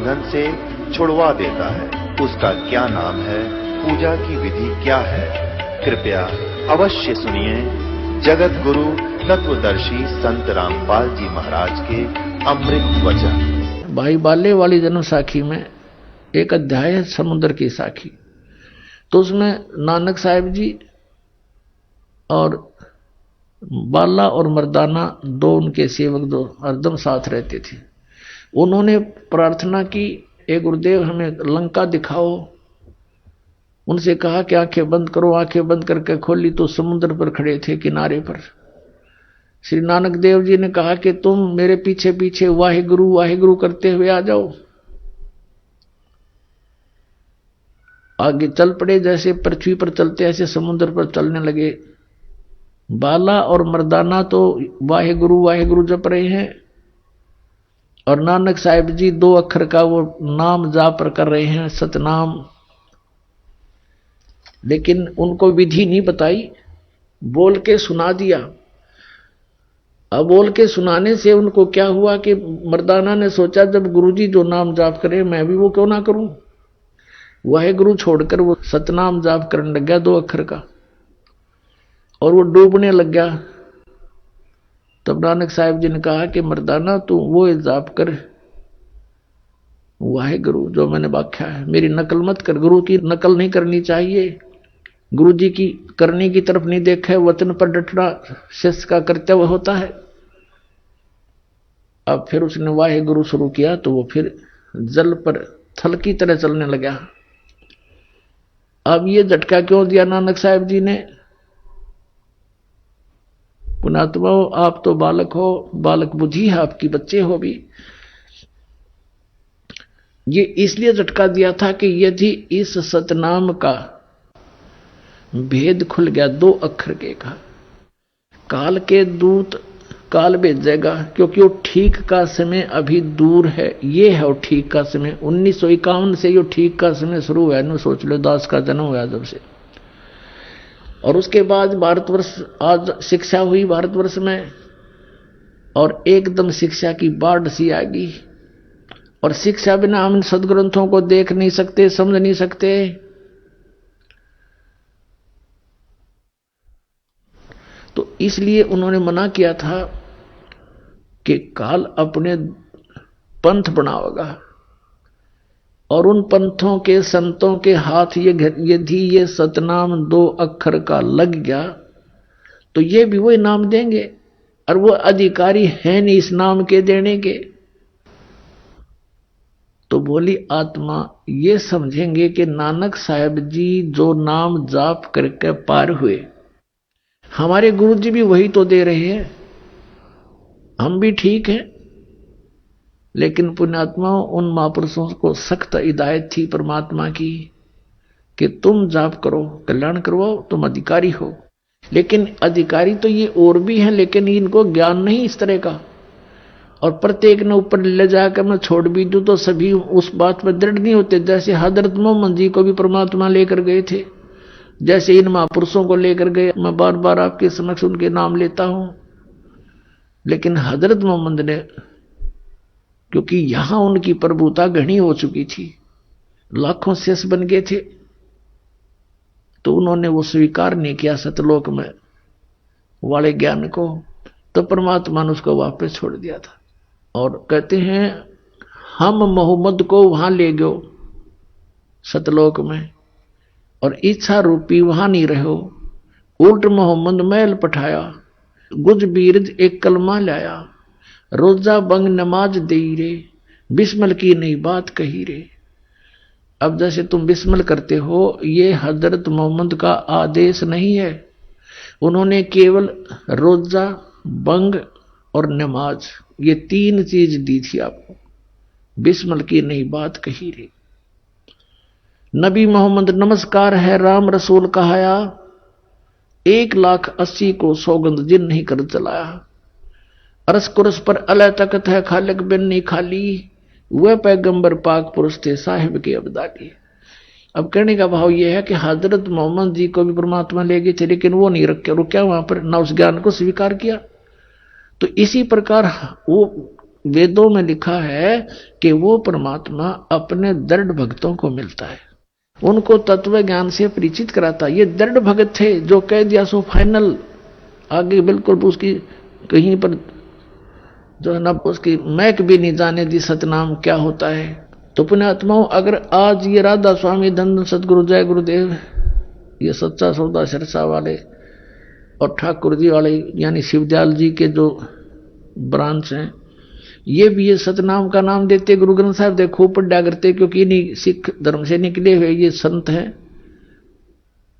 बंधन से छुड़वा देता है। उसका क्या नाम है, पूजा की विधि क्या है, कृपया अवश्य सुनिए जगत गुरु तत्वदर्शी संत रामपाल जी महाराज के अमृत वचन। भाई बाले वाली जन्म साखी में एक अध्याय है समुद्र की साखी। तो उसमें नानक साहिब जी और बाला और मर्दाना दो उनके सेवक दो हरदम साथ रहते थे। उन्होंने प्रार्थना की, ए गुरुदेव हमें लंका दिखाओ। उनसे कहा कि आंखें बंद करो। आंखें बंद करके खोली तो समुद्र पर खड़े थे किनारे पर। श्री नानक देव जी ने कहा कि तुम मेरे पीछे पीछे वाहिगुरु वाहिगुरु करते हुए आ जाओ। आगे चल पड़े, जैसे पृथ्वी पर चलते ऐसे समुद्र पर चलने लगे। बाला और मर्दाना तो वाहिगुरु वाहिगुरु जप रहे हैं और नानक साहिब जी 2 अक्षर का वो नाम जाप कर रहे हैं, सतनाम। लेकिन उनको विधि नहीं बताई, बोल के सुना दिया। अब बोल के सुनाने से उनको क्या हुआ कि मर्दाना ने सोचा जब गुरुजी जो नाम जाप करे मैं भी वो क्यों ना करूं। वाहिगुरु छोड़कर वो सतनाम जाप करने लग गया 2 अक्षर का, और वो डूबने लग गया। तब नानक साहिब जी ने कहा कि मर्दाना तू वो जाप कर वाहिगुरु जो मैंने व्याख्या है, मेरी नकल मत कर। गुरु की नकल नहीं करनी चाहिए, गुरु जी की करने की तरफ नहीं देखा है। वचन पर डटना शिष्य का कर्तव्य होता है। अब फिर उसने वाहिगुरु शुरू किया तो वो फिर जल पर थल की तरह चलने लगा। अब ये झटका क्यों दिया नानक साहिब जी ने? पुणात्मा आप तो बालक हो, बालक बुद्धि है आपकी, बच्चे हो भी। ये इसलिए झटका दिया था कि यदि इस सतनाम का भेद खुल गया 2 अक्षर के का, काल के दूत काल भेजेगा, क्योंकि वो ठीक का समय अभी दूर है। ये है वो ठीक का समय। 1951 से ये ठीक का समय शुरू हुआ है। सोच लो, दास का जन्म हुआ जब से। और उसके बाद भारतवर्ष, आज शिक्षा हुई भारतवर्ष में, और एकदम शिक्षा की बाढ़ सी आ गई। और शिक्षा बिना हम इन सदग्रंथों को देख नहीं सकते, समझ नहीं सकते। तो इसलिए उन्होंने मना किया था कि काल अपने पंथ बनाओगा, और उन पंथों के संतों के हाथ यदि ये सतनाम 2 अक्षर का लग गया तो ये भी वही नाम देंगे, और वो अधिकारी है नहीं इस नाम के देने के। तो बोली आत्मा ये समझेंगे कि नानक साहब जी जो नाम जाप करके पार हुए, हमारे गुरु जी भी वही तो दे रहे हैं, हम भी ठीक हैं। लेकिन पुण्यात्मा उन महापुरुषों को सख्त हिदायत थी परमात्मा की कि तुम जाप करो, कल्याण करवाओ, तुम अधिकारी हो। लेकिन अधिकारी तो ये और भी हैं, लेकिन इनको ज्ञान नहीं इस तरह का। और प्रत्येक ने ऊपर ले जाकर मैं छोड़ भी दूं तो सभी उस बात पर दृढ़ नहीं होते। जैसे हजरत मोहम्मद जी को भी परमात्मा लेकर गए थे, जैसे इन महापुरुषों को लेकर गए। मैं बार बार आपके समक्ष उनके नाम लेता हूं, लेकिन हजरत मोहम्मद ने, क्योंकि यहां उनकी प्रभुता घनी हो चुकी थी, लाखों शेष बन गए थे, तो उन्होंने वो स्वीकार नहीं किया सतलोक में वाले ज्ञान को। तो परमात्मा ने उसको वापस छोड़ दिया था। और कहते हैं हम मोहम्मद को वहां ले गयो सतलोक में, और इच्छा रूपी वहां नहीं रहो। उल्ट मोहम्मद महल पठाया, गुज बीरज एक कलमा लाया, रोजा बंग नमाज दे रे, बिस्मल की नई बात कही रे। अब जैसे तुम बिस्मल करते हो, ये हजरत मोहम्मद का आदेश नहीं है। उन्होंने केवल रोजा, बंग और नमाज, ये 3 चीज दी थी आपको। बिस्मल की नई बात कही रे। नबी मोहम्मद नमस्कार है राम रसूल कहाया, 1,80,000 को सौगंध जिन नहीं कर चलाया। अरस कुरस पर अल्लाह तकत है खालिक बिन नहीं खाली, वह पैगंबर पाक पुरुष थे साहिब के अब्दाली। अब कहने का भाव यह है कि हजरत मोहम्मद जी को भी परमात्मा ले गए थे, लेकिन वो नहीं रुक्या वहां पर, ना उस ज्ञान को स्वीकार किया। तो इसी प्रकार वो वेदों में लिखा है कि वो परमात्मा अपने दृढ़ भक्तों को मिलता है, उनको तत्व ज्ञान से परिचित कराता। ये दृढ़ भगत थे जो कह दिया सो फाइनल, आगे बिल्कुल उसकी कहीं पर जो है ना उसकी मैक भी नहीं जाने दी सतनाम क्या होता है। तो पुण्यात्माओं, अगर आज ये राधा स्वामी, धन सतगुरु, जय गुरुदेव, ये सच्चा सौदा सिरसा वाले और ठाकुर जी वाले यानी शिवदयाल जी के जो ब्रांच हैं, ये भी ये सतनाम का नाम देते, गुरु ग्रंथ साहिब देखो पढ़ा करते, क्योंकि इन्हीं सिख धर्म से निकले हुए ये संत हैं,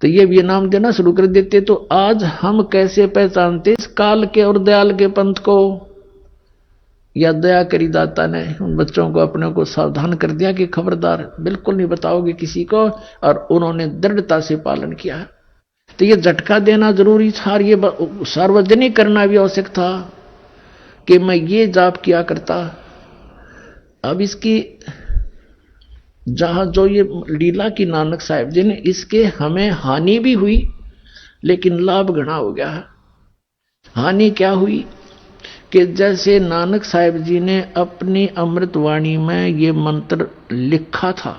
तो ये भी ये नाम देना शुरू कर देते। तो आज हम कैसे पहचानते इस काल के और दयाल के पंथ को? या दया करी दाता ने उन बच्चों को अपने को सावधान कर दिया कि खबरदार, बिल्कुल नहीं बताओगे किसी को, और उन्होंने दृढ़ता से पालन किया। तो ये झटका देना जरूरी था, ये सार्वजनिक करना भी आवश्यक था कि मैं ये जाप किया करता। अब इसकी जहां जो ये लीला की नानक साहिब जी ने, इसके हमें हानि भी हुई लेकिन लाभ घना हो गया। हानि क्या हुई कि जैसे नानक साहिब जी ने अपनी अमृतवाणी में ये मंत्र लिखा था,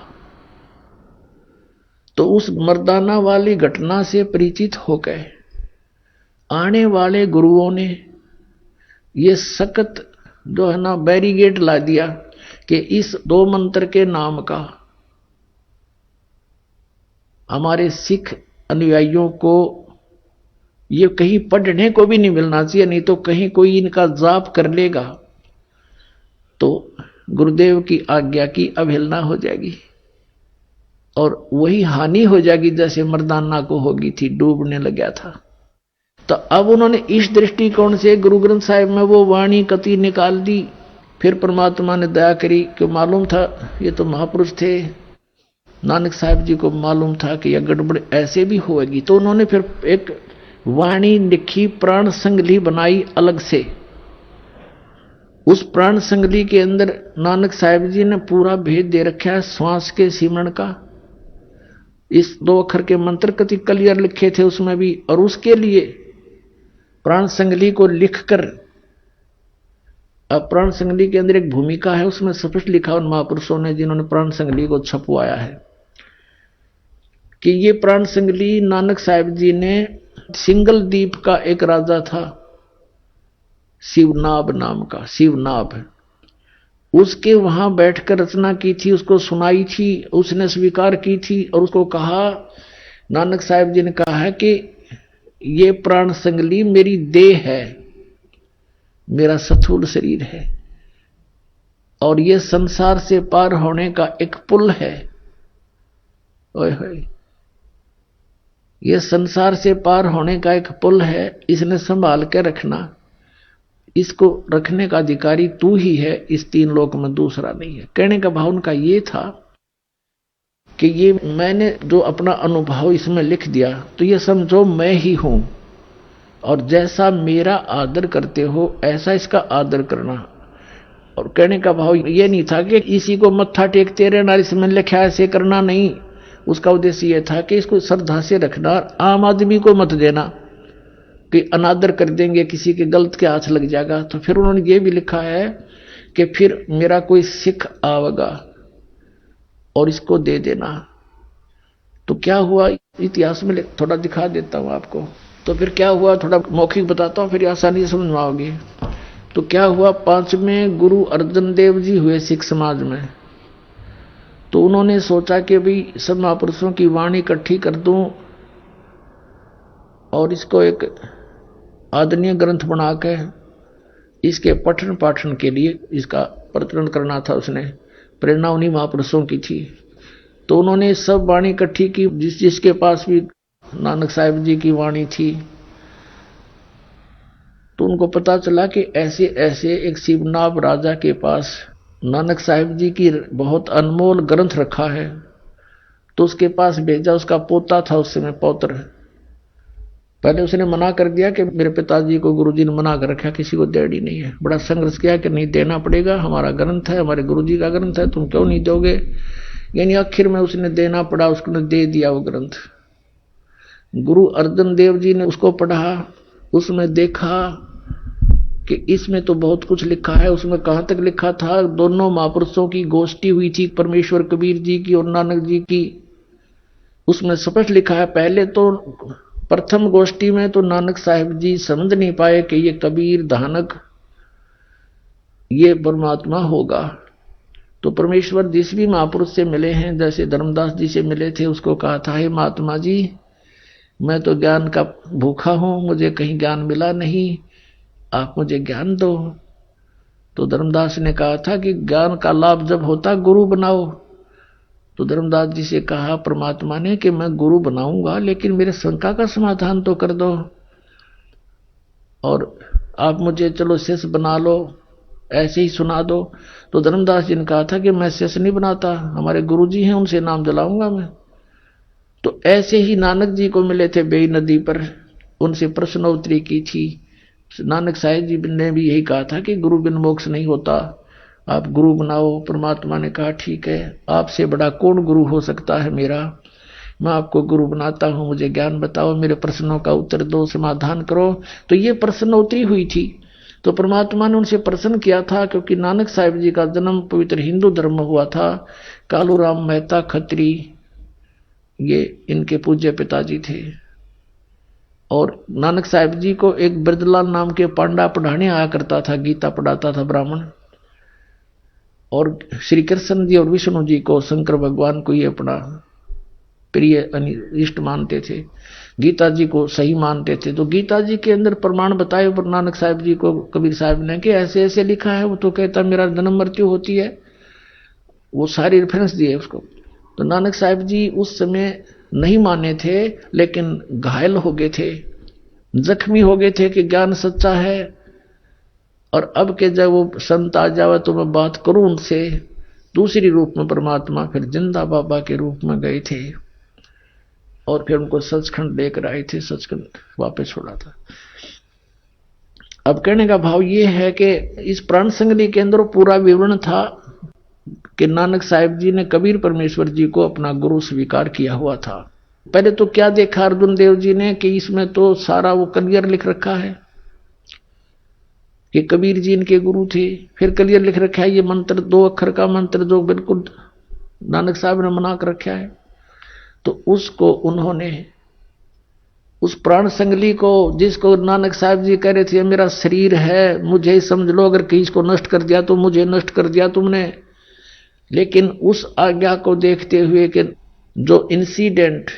तो उस मर्दाना वाली घटना से परिचित हो गए। आने वाले गुरुओं ने ये सख्त जो है ना बैरिगेट ला दिया कि इस दो मंत्र के नाम का हमारे सिख अनुयायियों को ये कहीं पढ़ने को भी नहीं मिलना चाहिए, नहीं तो कहीं कोई इनका जाप कर लेगा तो गुरुदेव की आज्ञा की अवहेलना हो जाएगी और वही हानि हो जाएगी जैसे मर्दाना को होगी थी, डूबने लग गया था। तो अब उन्होंने इस दृष्टिकोण से गुरु ग्रंथ साहिब में वो वाणी कति निकाल दी। फिर परमात्मा ने दया करी कि मालूम था ये तो महापुरुष थे, नानक साहिब जी को मालूम था कि यह गड़बड़ ऐसे भी होगी, तो उन्होंने फिर एक वाणी लिखी, प्राण संगली बनाई अलग से। उस प्राण संगली के अंदर नानक साहिब जी ने पूरा भेद दे रखा है श्वास के सिमरण का। इस 2 अक्षर के मंत्र कति क्लियर लिखे थे उसमें भी, और उसके लिए प्राण संगली को लिखकर, अब प्राण संगली के अंदर एक भूमिका है, उसमें स्पष्ट लिखा उन महापुरुषों ने जिन्होंने प्राण संगली को छपवाया है कि ये प्राण संगली नानक साहिब जी ने सिंगल द्वीप का एक राजा था शिवनाभ नाम का, शिवनाभ, उसके वहां बैठकर रचना की थी, उसको सुनाई थी, उसने स्वीकार की थी और उसको कहा, नानक साहिब जी ने कहा है कि ये प्राण संगली मेरी देह है, मेरा स्थूल शरीर है और ये संसार से पार होने का एक पुल है। ओए होए, ये संसार से पार होने का एक पुल है, इसने संभाल के रखना, इसको रखने का अधिकारी तू ही है, इस 3 लोक में दूसरा नहीं है। कहने का भाव उनका ये था कि ये मैंने जो अपना अनुभव इसमें लिख दिया तो ये समझो मैं ही हूं, और जैसा मेरा आदर करते हो ऐसा इसका आदर करना। और कहने का भाव ये नहीं था कि इसी को मत्था टेकते रहना, इसमें लिखा ऐसे करना नहीं। उसका उद्देश्य यह था कि इसको श्रद्धा से रखना, आम आदमी को मत देना कि अनादर कर देंगे, किसी के गलत के हाथ लग जाएगा। तो फिर उन्होंने ये भी लिखा है कि फिर मेरा कोई सिख आवेगा और इसको दे देना। तो क्या हुआ इतिहास में थोड़ा दिखा देता हूं आपको। तो फिर क्या हुआ थोड़ा मौखिक बताता हूं, फिर आसानी से समझ में आओगे। तो क्या हुआ, 5वें गुरु अर्जन देव जी हुए सिख समाज में। तो उन्होंने सोचा कि भाई सब महापुरुषों की वाणी इकट्ठी कर दूं और इसको एक आदरणीय ग्रंथ बना के इसके पठन पाठन के लिए इसका प्रचलन करना था। उसने प्रेरणा उन्हीं महापुरुषों की थी। तो उन्होंने सब वाणी इकट्ठी की, जिसके पास भी नानक साहिब जी की वाणी थी। तो उनको पता चला कि ऐसे ऐसे एक शिवनाभ राजा के पास नानक साहिब जी की बहुत अनमोल ग्रंथ रखा है। तो उसके पास भेजा, उसका पोता था उस समय, पौत्र। पहले उसने मना कर दिया कि मेरे पिताजी को गुरुजी ने मना कर रखा, किसी को देड़ी नहीं है। बड़ा संघर्ष किया कि नहीं देना पड़ेगा, हमारा ग्रंथ है, हमारे गुरुजी का ग्रंथ है, तुम क्यों नहीं दोगे। यानी आखिर में उसने देना पड़ा, उसने दे दिया वो ग्रंथ। गुरु अर्जन देव जी ने उसको पढ़ा, उसमें देखा कि इसमें तो बहुत कुछ लिखा है, उसमें कहां तक लिखा था? दोनों महापुरुषों की गोष्ठी हुई थी, परमेश्वर कबीर जी की और नानक जी की। उसमें स्पष्ट लिखा है, पहले तो प्रथम गोष्ठी में तो नानक साहिब जी समझ नहीं पाए कि ये कबीर धानक ये परमात्मा होगा। तो परमेश्वर जिस भी महापुरुष से मिले हैं, जैसे धर्मदास जी से मिले थे, उसको कहा था, हे महात्मा जी, मैं तो ज्ञान का भूखा हूं, मुझे कहीं ज्ञान मिला नहीं, आप मुझे ज्ञान दो। तो धर्मदास ने कहा था कि ज्ञान का लाभ जब होता गुरु बनाओ। तो धर्मदास जी से कहा परमात्मा ने कि मैं गुरु बनाऊंगा, लेकिन मेरे शंका का समाधान तो कर दो, और आप मुझे चलो शिष्य बना लो, ऐसे ही सुना दो। तो धर्मदास जी ने कहा था कि मैं शिष्य नहीं बनाता, हमारे गुरु जी हैं, उनसे नाम जलाऊंगा मैं। तो ऐसे ही नानक जी को मिले थे बेई नदी पर, उनसे प्रश्नोत्तरी की थी। नानक साहिब जी ने भी यही कहा था कि गुरु बिन मोक्ष नहीं होता, आप गुरु बनाओ। परमात्मा ने कहा ठीक है, आपसे बड़ा कौन गुरु हो सकता है मेरा, मैं आपको गुरु बनाता हूं, मुझे ज्ञान बताओ, मेरे प्रश्नों का उत्तर दो, समाधान करो। तो ये प्रश्नोत्तरी हुई थी। तो परमात्मा ने उनसे प्रश्न किया था, क्योंकि नानक साहिब जी का जन्म पवित्र हिंदू धर्म में हुआ था। कालूराम मेहता खत्री ये इनके पूज्य पिताजी थे, और नानक साहिब जी को एक ब्रजलाल नाम के पांडा पढ़ाने आया करता था, गीता पढ़ाता था ब्राह्मण। और श्री कृष्ण जी और विष्णु जी को, शंकर भगवान को ये अपना प्रिय इष्ट मानते थे, गीता जी को सही मानते थे। तो गीता जी के अंदर प्रमाण बताए पर नानक साहिब जी को कबीर साहब ने कि ऐसे ऐसे लिखा है। वो तो कहता मेरा जन्म मृत्यु होती है, वो सारी रेफरेंस दिए उसको। तो नानक साहिब जी उस समय नहीं माने थे, लेकिन घायल हो गए थे, जख्मी हो गए थे कि ज्ञान सच्चा है, और अब के जब वो संत आ जावे तो मैं बात करूं उनसे। दूसरी रूप में परमात्मा फिर जिंदा बाबा के रूप में गए थे, और फिर उनको सचखंड लेकर आए थे, सचखंड वापस छोड़ा था। अब कहने का भाव ये है कि इस प्राण संगली के अंदर पूरा विवरण था कि नानक साहिब जी ने कबीर परमेश्वर जी को अपना गुरु स्वीकार किया हुआ था। पहले तो क्या देखा अर्जुन देव जी ने कि इसमें तो सारा वो क्लियर लिख रखा है कि कबीर जी इनके गुरु थे। फिर क्लियर लिख रखा है ये मंत्र, 2 अक्षर का मंत्र जो बिल्कुल नानक साहब ने मना कर रखा है। तो उसको उन्होंने, उस प्राण संगली को, जिसको नानक साहब जी कह रहे थे मेरा शरीर है, मुझे ही समझ लो, अगर किसी को नष्ट कर दिया तो मुझे नष्ट कर दिया तुमने। लेकिन उस आज्ञा को देखते हुए कि जो इंसिडेंट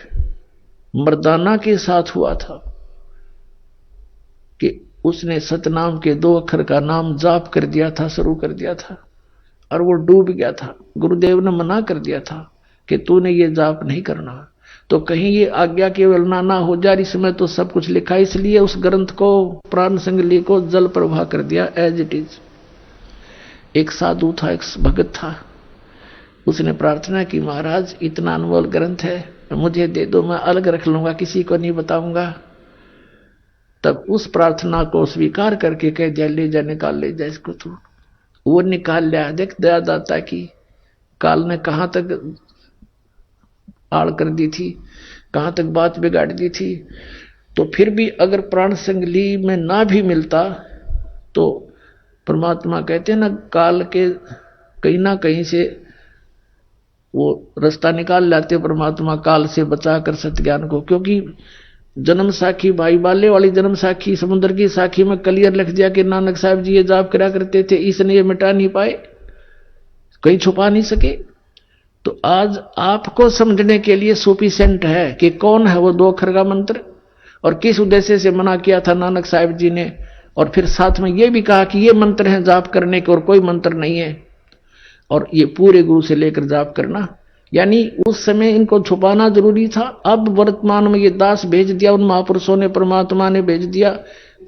मर्दाना के साथ हुआ था कि उसने सतनाम के 2 अक्षर का नाम जाप कर दिया था, शुरू कर दिया था, और वो डूब गया था। गुरुदेव ने मना कर दिया था कि तूने ये जाप नहीं करना, तो कहीं ये आज्ञा केवल ना हो जाए, इसमें तो सब कुछ लिखा है। इसलिए उस ग्रंथ को, प्राण संगली को जल प्रवाह कर दिया एज इट इज। एक साधु था, एक भगत था, उसने प्रार्थना की महाराज इतना अनमोल ग्रंथ है, मुझे दे दो, मैं अलग रख लूंगा, किसी को नहीं बताऊंगा। तब उस प्रार्थना को स्वीकार करके कह दिया ले जा, निकाल ले जा इसको तू। वो निकाल लिया। देख दया दाता की, काल ने कहां तक आड़ कर दी थी, कहां तक बात बिगाड़ दी थी। तो फिर भी अगर प्राण संगली में ना भी मिलता तो परमात्मा कहते हैं ना, काल के कहीं ना कहीं से वो रास्ता निकाल लाते परमात्मा, काल से बचाकर सत्य को। क्योंकि जन्म साखी, भाई बाले वाली जन्म साखी, समुद्र की साखी में क्लियर लिख दिया कि नानक साहब जी ये जाप करा करते थे, इसने ये मिटा नहीं पाए, कहीं छुपा नहीं सके। तो आज आपको समझने के लिए सुफिशिएंट है कि कौन है वो 2 अक्षर का मंत्र और किस उद्देश्य से मना किया था नानक साहब जी ने। और फिर साथ में ये भी कहा कि ये मंत्र है जाप करने के और कोई मंत्र नहीं है, और ये पूरे गुरु से लेकर जाप करना। यानी उस समय इनको छुपाना जरूरी था। अब वर्तमान में ये दास भेज दिया उन महापुरुषों ने, परमात्मा ने भेज दिया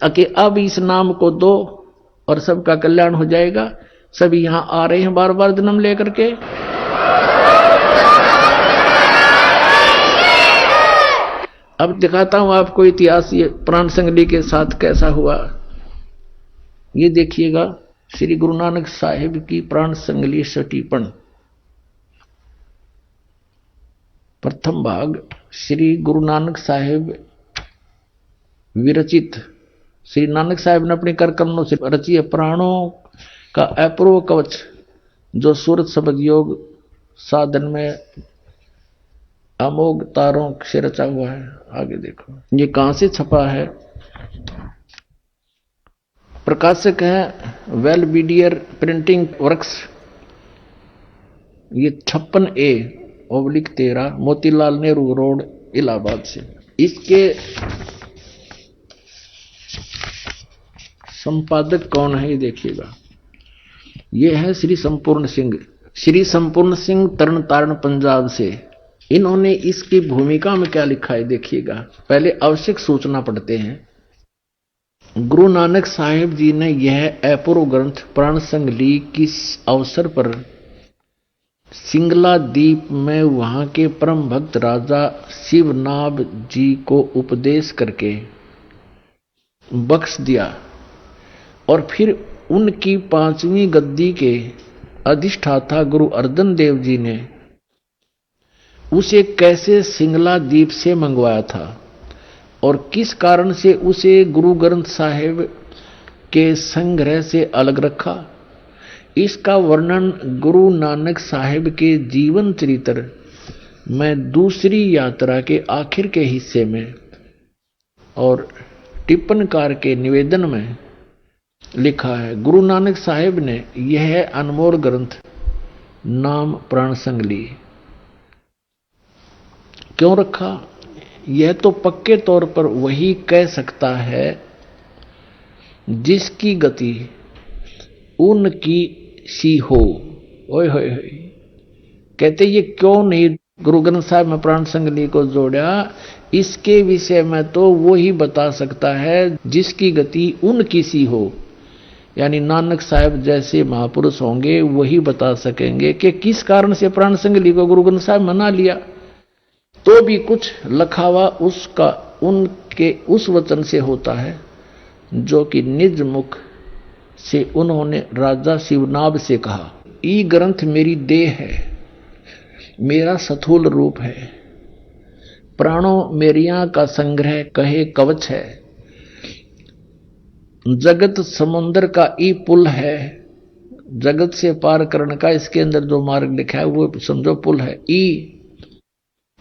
कि अब इस नाम को दो और सबका कल्याण हो जाएगा। सभी यहां आ रहे हैं बार बार जन्म लेकर के। अब दिखाता हूं आपको इतिहास ये प्राण संगली के साथ कैसा हुआ। ये देखिएगा श्री गुरु नानक साहिब की प्राण संगली सटीपन, प्रथम भाग श्री गुरु नानक साहिब विरचित श्री नानक साहब ने अपने कर कमलों से रची है प्राणों का अपूर्व कवच, जो सूरत शब्द योग साधन में अमोघ तारों से रचा हुआ है। आगे देखो ये कहां से छपा है। प्रकाशक है वेलबीडियर प्रिंटिंग वर्क्स, ये 56A/13 मोतीलाल नेहरू रोड इलाहाबाद से। इसके संपादक कौन है ये देखिएगा, ये है श्री संपूर्ण सिंह। श्री संपूर्ण सिंह तरन तारण पंजाब से। इन्होंने इसकी भूमिका में क्या लिखा है देखिएगा। पहले आवश्यक सूचना पढ़ते हैं। गुरु नानक साहिब जी ने यह अपूर्व ग्रंथ प्राण संगली किस अवसर पर सिंगला द्वीप में वहां के परम भक्त राजा शिवनाभ जी को उपदेश करके बख्श दिया और फिर उनकी 5वीं गद्दी के अधिष्ठाता गुरु अर्जन देव जी ने उसे कैसे सिंगला द्वीप से मंगवाया था और किस कारण से उसे गुरु ग्रंथ साहिब के संग्रह से अलग रखा, इसका वर्णन गुरु नानक साहिब के जीवन चरित्र में दूसरी यात्रा के आखिर के हिस्से में और टिप्पणकार के निवेदन में लिखा है। गुरु नानक साहिब ने यह अनमोल ग्रंथ नाम प्राण संगली क्यों रखा? यह तो पक्के तौर पर वही कह सकता है जिसकी गति उनकी सी हो। ओए होए होए, कहते ये क्यों नहीं गुरु ग्रंथ साहिब में प्राण संगली को जोड़ा? इसके विषय में तो वो ही बता सकता है जिसकी गति उनकी सी हो, यानी नानक साहब जैसे महापुरुष होंगे वही बता सकेंगे कि किस कारण से प्राण संगली को गुरु ग्रंथ साहिब मना लिया। तो भी कुछ लखावा उसका उनके उस वचन से होता है जो कि निज मुख से उन्होंने राजा शिवनाभ से कहा। ई ग्रंथ मेरी देह है, मेरा स्थूल रूप है, प्राणों मेरिया का संग्रह कहे कवच है, जगत समुद्र का ई पुल है, जगत से पार करने का इसके अंदर जो मार्ग लिखा है वो समझो पुल है। ई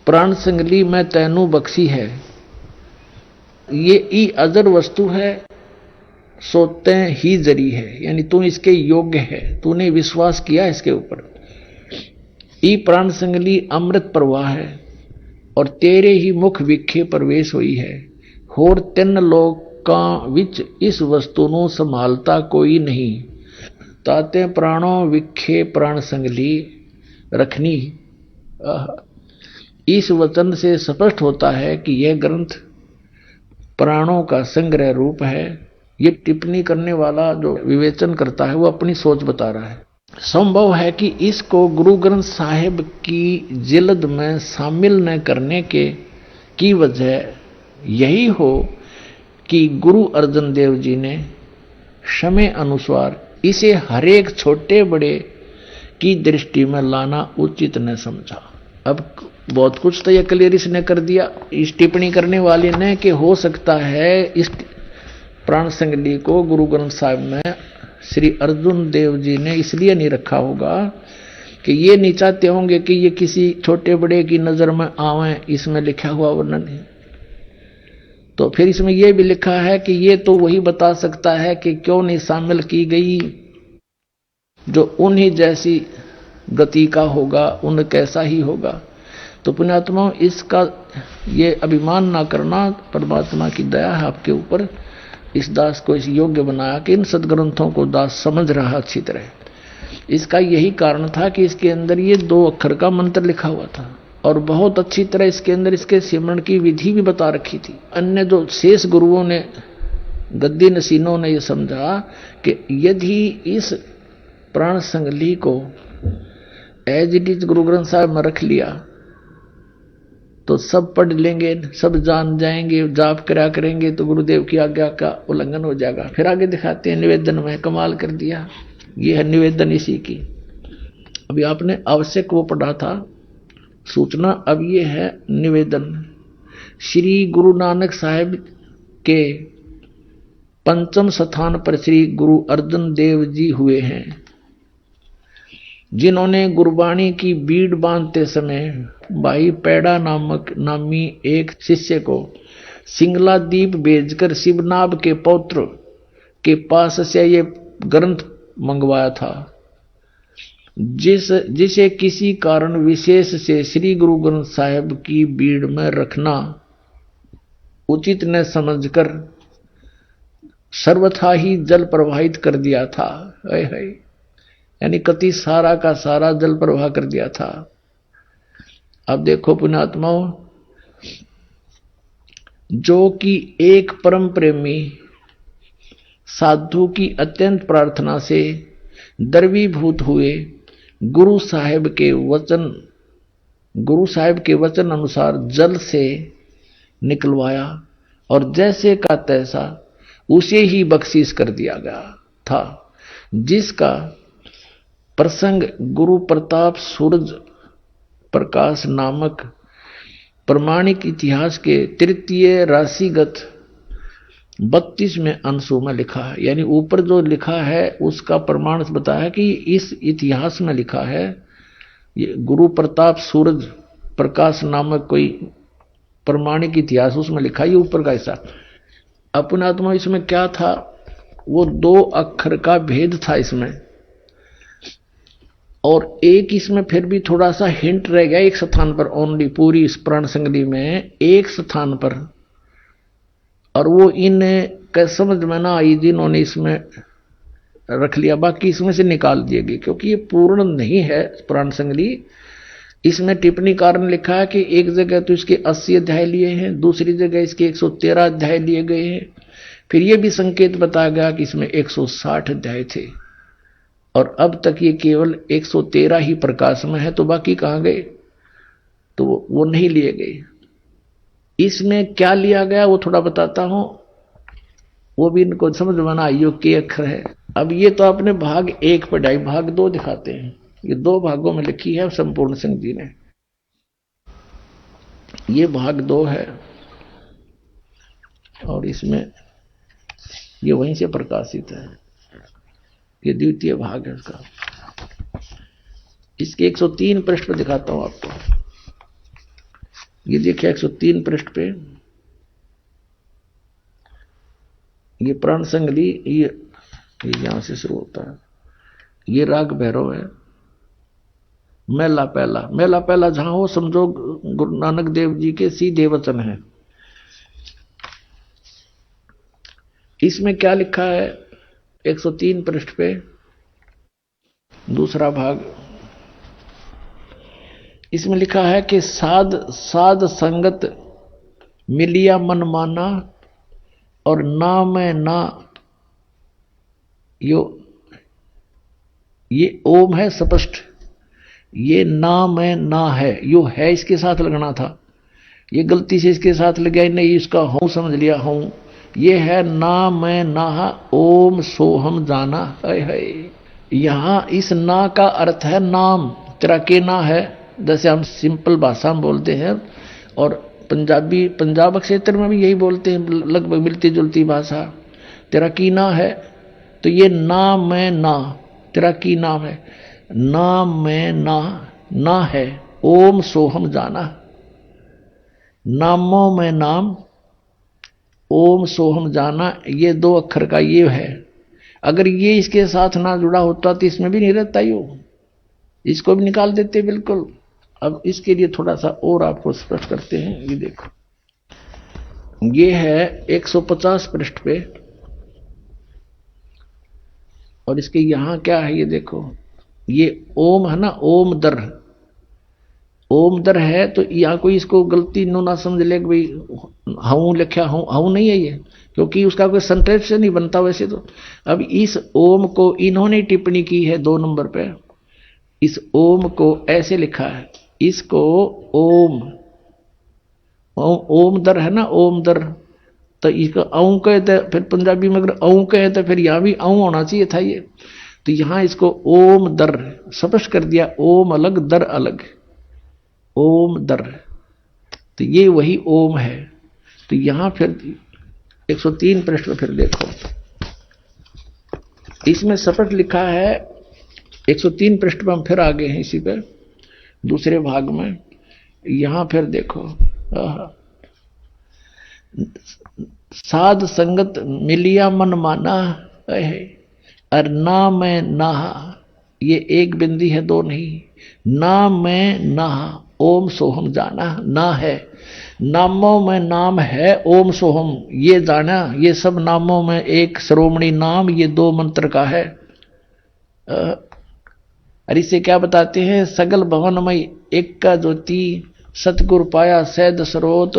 प्राण संगली में तैनू बख्शी है, ये ई अजर वस्तु है, सोते ही जरी है, यानी तू इसके योग्य है, तूने विश्वास किया इसके ऊपर। ई प्राण संगली अमृत प्रवाह है और तेरे ही मुख विखे प्रवेश हुई है, होर 3 लोकां विच इस वस्तु ਨੂੰ संभालता कोई नहीं, ताते प्राणों विखे प्राण संगली रखनी। इस वचन से स्पष्ट होता है कि यह ग्रंथ प्राणों का संग्रह रूप है। ये टिप्पणी करने वाला जो विवेचन करता है वो अपनी सोच बता रहा है। संभव है कि इसको गुरु ग्रंथ साहिब की जिल्द में शामिल न करने की वजह यही हो कि गुरु अर्जन देव जी ने समय अनुसार इसे हरेक छोटे बड़े की दृष्टि में लाना उचित न समझा। अब बहुत कुछ तो यह क्लियर इसने कर दिया इस टिप्पणी करने वाले ने कि हो सकता है इस प्राण संगली को गुरु ग्रंथ साहिब में श्री अर्जुन देव जी ने इसलिए नहीं रखा होगा कि ये नहीं चाहते होंगे कि ये किसी छोटे बड़े की नजर में आवे, इसमें लिखा हुआ वर्णन है। तो फिर इसमें यह भी लिखा है कि ये तो वही बता सकता है कि क्यों नहीं शामिल की गई जो उन्हीं जैसी गति का होगा, उन कैसा ही होगा। तो पुण्यात्मा इसका ये अभिमान ना करना, परमात्मा की दया है आपके ऊपर, इस दास को इस योग्य बनाया कि इन सदग्रंथों को दास समझ रहा अच्छी तरह। इसका यही कारण था कि इसके अंदर ये 2 अक्षर का मंत्र लिखा हुआ था और बहुत अच्छी तरह इसके अंदर इसके सिमरण की विधि भी बता रखी थी। अन्य जो शेष गुरुओं ने, गद्दी नसीनों ने यह समझा कि यदि इस प्राण संगली को as it is Guru Granth Sahib में रख लिया तो सब पढ़ लेंगे, सब जान जाएंगे, जाप करा करेंगे तो गुरुदेव की आज्ञा का उल्लंघन हो जाएगा। फिर आगे दिखाते हैं निवेदन में कमाल कर दिया। ये है निवेदन इसी की। अभी आपने आवश्यक वो पढ़ा था सूचना, अब ये है निवेदन। श्री गुरु नानक साहिब के पंचम स्थान पर श्री गुरु अर्जन देव जी हुए हैं, जिन्होंने गुरबाणी की बीड़ बांधते समय भाई पैड़ा नामी एक शिष्य को सिंगला दीप भेजकर शिवनाभ के पौत्र के पास से ये ग्रंथ मंगवाया था, जिसे किसी कारण विशेष से श्री गुरु ग्रंथ साहिब की बीड़ में रखना उचित न समझकर सर्वथा ही जल प्रवाहित कर दिया था। यानी कति सारा का सारा जल प्रवाह कर दिया था। अब देखो पुण्यात्माओं, जो कि एक परम प्रेमी साधु की अत्यंत प्रार्थना से द्रवीभूत हुए गुरु साहिब के वचन अनुसार जल से निकलवाया और जैसे का तैसा उसे ही बख्शीश कर दिया गया था, जिसका प्रसंग गुरु प्रताप सूरज प्रकाश नामक प्रमाणिक इतिहास के तृतीय राशिगत 32वें अंशों में लिखा है। यानी ऊपर जो लिखा है उसका प्रमाण बताया कि इस इतिहास में लिखा है, ये गुरु प्रताप सूरज प्रकाश नामक कोई प्रमाणिक इतिहास उसमें लिखा, ये ऊपर का हिस्सा। अपना आत्मा इसमें क्या था, वो 2 अक्षर का भेद था इसमें, और एक इसमें फिर भी थोड़ा सा हिंट रह गया एक स्थान पर ओनली, पूरी इस प्राण संगली में एक स्थान पर, और वो इन समझ में ना आई जिन्होंने इसमें रख लिया, बाकी इसमें से निकाल दिए गए क्योंकि ये पूर्ण नहीं है प्राण संगली। इसमें टिप्पणी कारण लिखा है कि एक जगह तो इसके 80 अध्याय लिए हैं, दूसरी जगह इसके 113 अध्याय लिए गए हैं, फिर ये भी संकेत बताया गया कि इसमें 160 अध्याय थे, और अब तक ये केवल 113 ही प्रकाश में है, तो बाकी कहाँ गए, तो वो नहीं लिए गए। इसमें क्या लिया गया वो थोड़ा बताता हूं, वो भी इनको समझ में ना आइयो के अक्षर है। अब ये तो आपने भाग 1 पढ़ाई, भाग 2 दिखाते हैं, ये 2 भागों में लिखी है संपूर्ण सिंह जी ने। ये भाग 2 है और इसमें ये वहीं से प्रकाशित है, ये द्वितीय भाग है इसका। इसके 103 पृष्ठ पर दिखाता हूं आपको, ये देखिए 103 पृष्ठ पे ये प्राण संगली, ये यहां से शुरू होता है, ये राग भैरव है। मेला पहला जहां हो समझो गुरु नानक देव जी के सीधे वचन है। इसमें क्या लिखा है 103 पृष्ठ पे, दूसरा भाग, इसमें लिखा है कि साध संगत मिलिया मन माना, और ना मैं ना, ये ओम है स्पष्ट, ये ना मैं ना है, यो है इसके साथ लगना था, ये गलती से इसके साथ लग गया, नहीं इसका हूं समझ लिया हूं, ये है ना मैं ना ओम सोहम जाना है। यहां इस ना का अर्थ है नाम, तेरा के ना है, जैसे हम सिंपल भाषा में बोलते हैं, और पंजाब क्षेत्र में भी यही बोलते हैं, लगभग मिलती जुलती भाषा, तेरा की ना है, तो ये ना मैं ना, तेरा की नाम है, ना मैं ना है, ओम सोहम जाना, नामों में नाम, ओम सोहम जाना, ये 2 अक्षर का ये है। अगर ये इसके साथ ना जुड़ा होता तो इसमें भी नहीं रहता, यो इसको भी निकाल देते बिल्कुल। अब इसके लिए थोड़ा सा और आपको स्पष्ट करते हैं, ये देखो, ये है 150 पृष्ठ पे, और इसके यहां क्या है ये देखो, ये ओम है ना, ओम दर है, तो यहां कोई इसको गलती नो ना समझ ले भाई हूं लिखा हूं नहीं है ये, क्योंकि उसका कोई सेंटेंस नहीं बनता वैसे तो। अब इस ओम को इन्होंने टिप्पणी की है 2 नंबर पे, इस ओम को ऐसे लिखा है, इसको ओम दर है ना, ओम दर, तो इसका औ कहते, फिर पंजाबी में अगर औ कहते फिर यहां भी औ होना चाहिए था ये, तो यहां इसको ओम दर स्पष्ट कर दिया, ओम अलग दर अलग, ओम दर, तो ये वही ओम है। तो यहां फिर 103 पृष्ठ में फिर देखो, इसमें स्पष्ट लिखा है। 103 पृष्ठ पर हम फिर आगे हैं इसी पर दूसरे भाग में। यहां फिर देखो, साध संगत मिलिया मन माना है, और ना मैं नहा, ये एक बिंदी है, दो नहीं। ना मैं नहा ओम सोहम जाना, ना है नामों में नाम है ओम सोहम, ये जाना। ये सब नामों में एक श्रोमणी नाम, ये दो मंत्र का है। और इसे क्या बताते हैं? सगल भवनमय एक का ज्योति, सतगुरु पाया सहज स्रोत,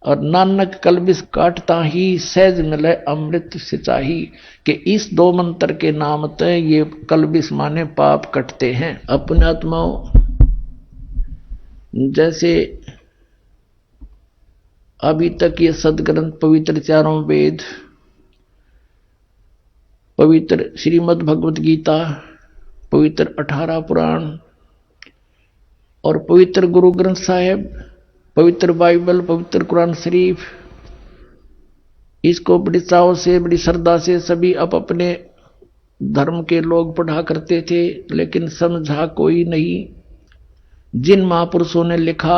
और नानक कलबिस काटता ही सहज मिले अमृत सिंचाई। कि इस दो मंत्र के नाम ते ये कलबिस माने पाप कटते हैं। अपने आत्माओं, जैसे अभी तक ये सदग्रंथ पवित्र चारों वेद, पवित्र श्रीमद् भगवत गीता, पवित्र 18 पुराण और पवित्र गुरु ग्रंथ साहिब, पवित्र बाइबल, पवित्र कुरान शरीफ, इसको बड़ी चाव से, बड़ी श्रद्धा से सभी अपने धर्म के लोग पढ़ा करते थे, लेकिन समझा कोई नहीं। जिन महापुरुषों ने लिखा,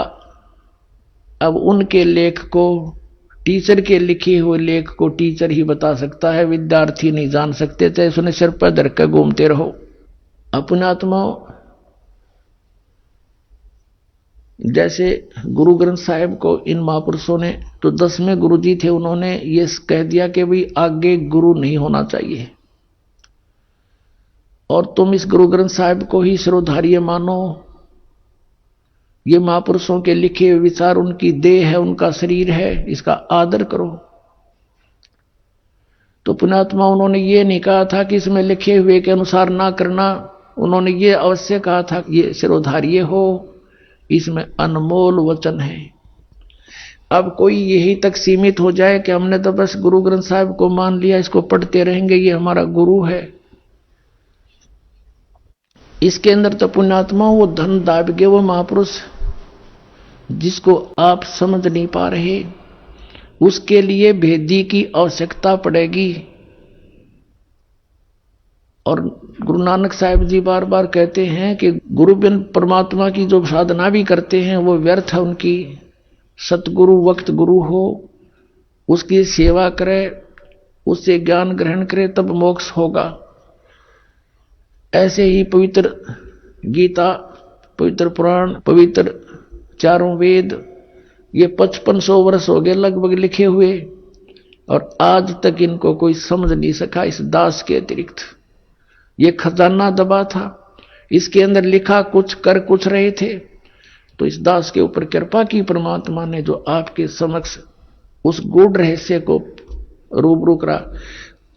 अब उनके लेख को, टीचर के लिखे हुए लेख को टीचर ही बता सकता है, विद्यार्थी नहीं जान सकते थे। उसने सिर पर धर कर घूमते रहो। अपने आत्माओं, जैसे गुरु ग्रंथ साहिब को इन महापुरुषों ने, तो 10वें गुरु जी थे, उन्होंने ये कह दिया कि भाई आगे गुरु नहीं होना चाहिए, और तुम इस गुरु ग्रंथ साहिब को ही सिरोधार्य मानो। ये महापुरुषों के लिखे हुए विचार उनकी देह है, उनका शरीर है, इसका आदर करो। तो पुण्यात्मा, उन्होंने ये नहीं कहा था कि इसमें लिखे हुए के अनुसार ना करना, उन्होंने ये अवश्य कहा था कि ये सिरोधार्य हो, इसमें अनमोल वचन है। अब कोई यही तक सीमित हो जाए कि हमने तो बस गुरु ग्रंथ साहिब को मान लिया, इसको पढ़ते रहेंगे, ये हमारा गुरु है, इसके अंदर तो पुण्यात्मा वो धन दाब गए, वो महापुरुष जिसको आप समझ नहीं पा रहे, उसके लिए भेदी की आवश्यकता पड़ेगी। और गुरु नानक साहिब जी बार बार कहते हैं कि गुरु बिन परमात्मा की जो साधना भी करते हैं वो व्यर्थ है उनकी। सतगुरु वक्त गुरु हो, उसकी सेवा करे, उससे ज्ञान ग्रहण करे, तब मोक्ष होगा। ऐसे ही पवित्र गीता, पवित्र पुराण, पवित्र चारों वेद, ये 5500 वर्ष हो गए लगभग लिखे हुए, और आज तक इनको कोई समझ नहीं सका इस दास के अतिरिक्त। ये खजाना दबा था, इसके अंदर लिखा कुछ, कर कुछ रहे थे। तो इस दास के ऊपर कृपा की परमात्मा ने, जो आपके समक्ष उस गूढ़ रहस्य को रूबरू करा।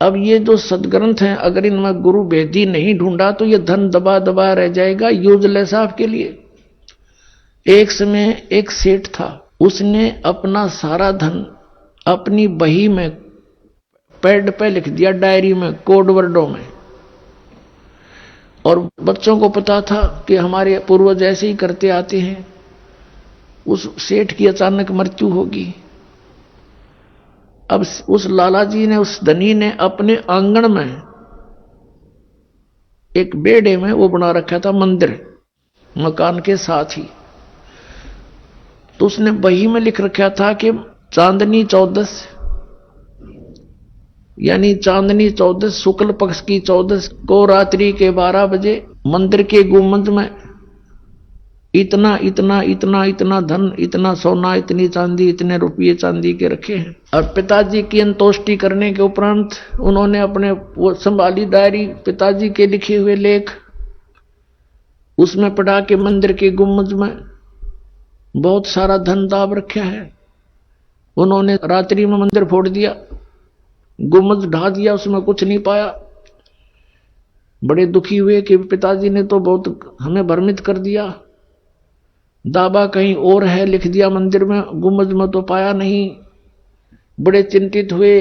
अब ये जो सदग्रंथ हैं, अगर इनमें गुरु भेदी नहीं ढूंढा तो ये धन दबा दबा रह जाएगा, यूजलेस आपके लिए। एक समय एक सेठ था, उसने अपना सारा धन अपनी बही में पैड पे लिख दिया, डायरी में, कोड वर्डों में, और बच्चों को पता था कि हमारे पूर्वज ऐसे ही करते आते हैं। उस सेठ की अचानक मृत्यु होगी। अब उस लाला जी ने, उस धनी ने अपने आंगन में एक बेड़े में वो बना रखा था मंदिर, मकान के साथ ही। तो उसने बही में लिख रखा था कि चांदनी 14, यानी चांदनी 14 शुक्ल पक्ष की 14 को रात्रि के 12 बजे मंदिर के गुंबद में इतना इतना इतना इतना धन, इतना सोना, इतनी चांदी, इतने रुपये चांदी के रखे हैं। और पिताजी की अंतोष्टि करने के उपरांत उन्होंने अपने वो संभाली डायरी, पिताजी के लिखे हुए लेख, उसमें पढ़ा के मंदिर के गुंबद में बहुत सारा धन दाब रखा है। उन्होंने रात्रि में मंदिर फोड़ दिया, गुंबद ढा दिया, उसमें कुछ नहीं पाया। बड़े दुखी हुए कि पिताजी ने तो बहुत हमें भ्रमित कर दिया, दाबा कहीं और है, लिख दिया मंदिर में, गुंबद में तो पाया नहीं। बड़े चिंतित हुए।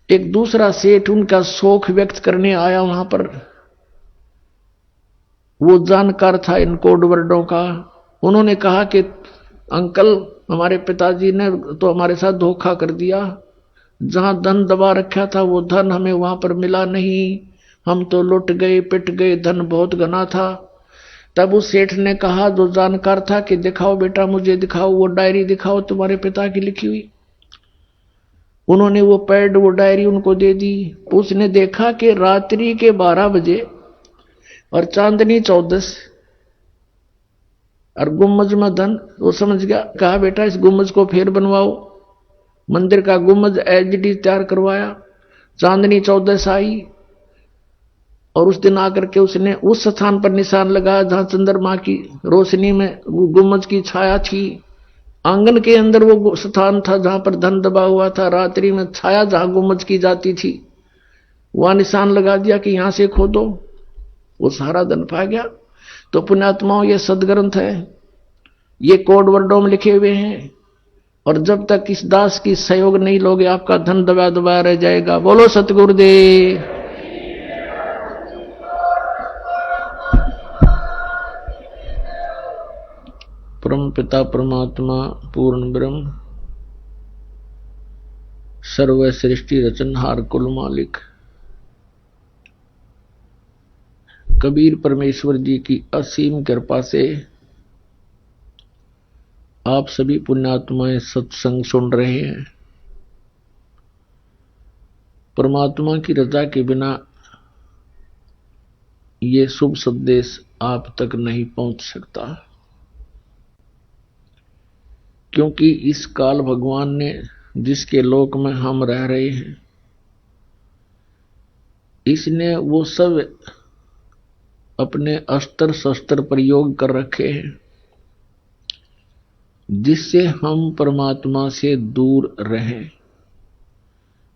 एक दूसरा सेठ उनका शोक व्यक्त करने आया वहां पर, वो जानकार था इन कोड वर्डों का। उन्होंने कहा कि अंकल, हमारे पिताजी ने तो हमारे साथ धोखा कर दिया, जहां धन दबा रखा था वो धन हमें वहां पर मिला नहीं, हम तो लुट गए, पिट गए, धन बहुत घना था। तब उस सेठ ने कहा, जो जानकार था, कि दिखाओ बेटा, मुझे दिखाओ, वो डायरी दिखाओ तुम्हारे पिता की लिखी हुई। उन्होंने वो पैड, वो डायरी उनको दे दी। उसने देखा कि रात्रि के 12 बजे और चांदनी 14 और गुम्बज में धन। वो समझ गया, कहा बेटा इस गुम्बज को फिर बनवाओ। मंदिर का गुम्बज एचडी तैयार करवाया। चांदनी 14 आई और उस दिन आकर के उसने उस स्थान पर निशान लगाया जहां चंद्रमा की रोशनी में गुम्बज की छाया थी। आंगन के अंदर वो स्थान था जहां पर धन दबा हुआ था। रात्रि में छाया जहां गुम्बज की जाती थी, वहां निशान लगा दिया कि यहां से खोदो। वो सारा धन पा गया। तो पुण्यात्माओं, ये सदग्रंथ है, ये कोड वर्डों में लिखे हुए हैं, और जब तक इस दास की सहयोग नहीं लोगे आपका धन दबा दबा रह जाएगा। बोलो सतगुरुदेव। परम पिता परमात्मा पूर्ण ब्रह्म सर्व सृष्टि रचनहार कुल मालिक कबीर परमेश्वर जी की असीम कृपा से आप सभी पुण्यात्माएं सत्संग सुन रहे हैं। परमात्मा की रजा के बिना ये शुभ संदेश आप तक नहीं पहुंच सकता, क्योंकि इस काल भगवान ने जिसके लोक में हम रह रहे हैं, इसने वो सब अपने अस्त्र शस्त्र प्रयोग कर रखे हैं जिससे हम परमात्मा से दूर रहें,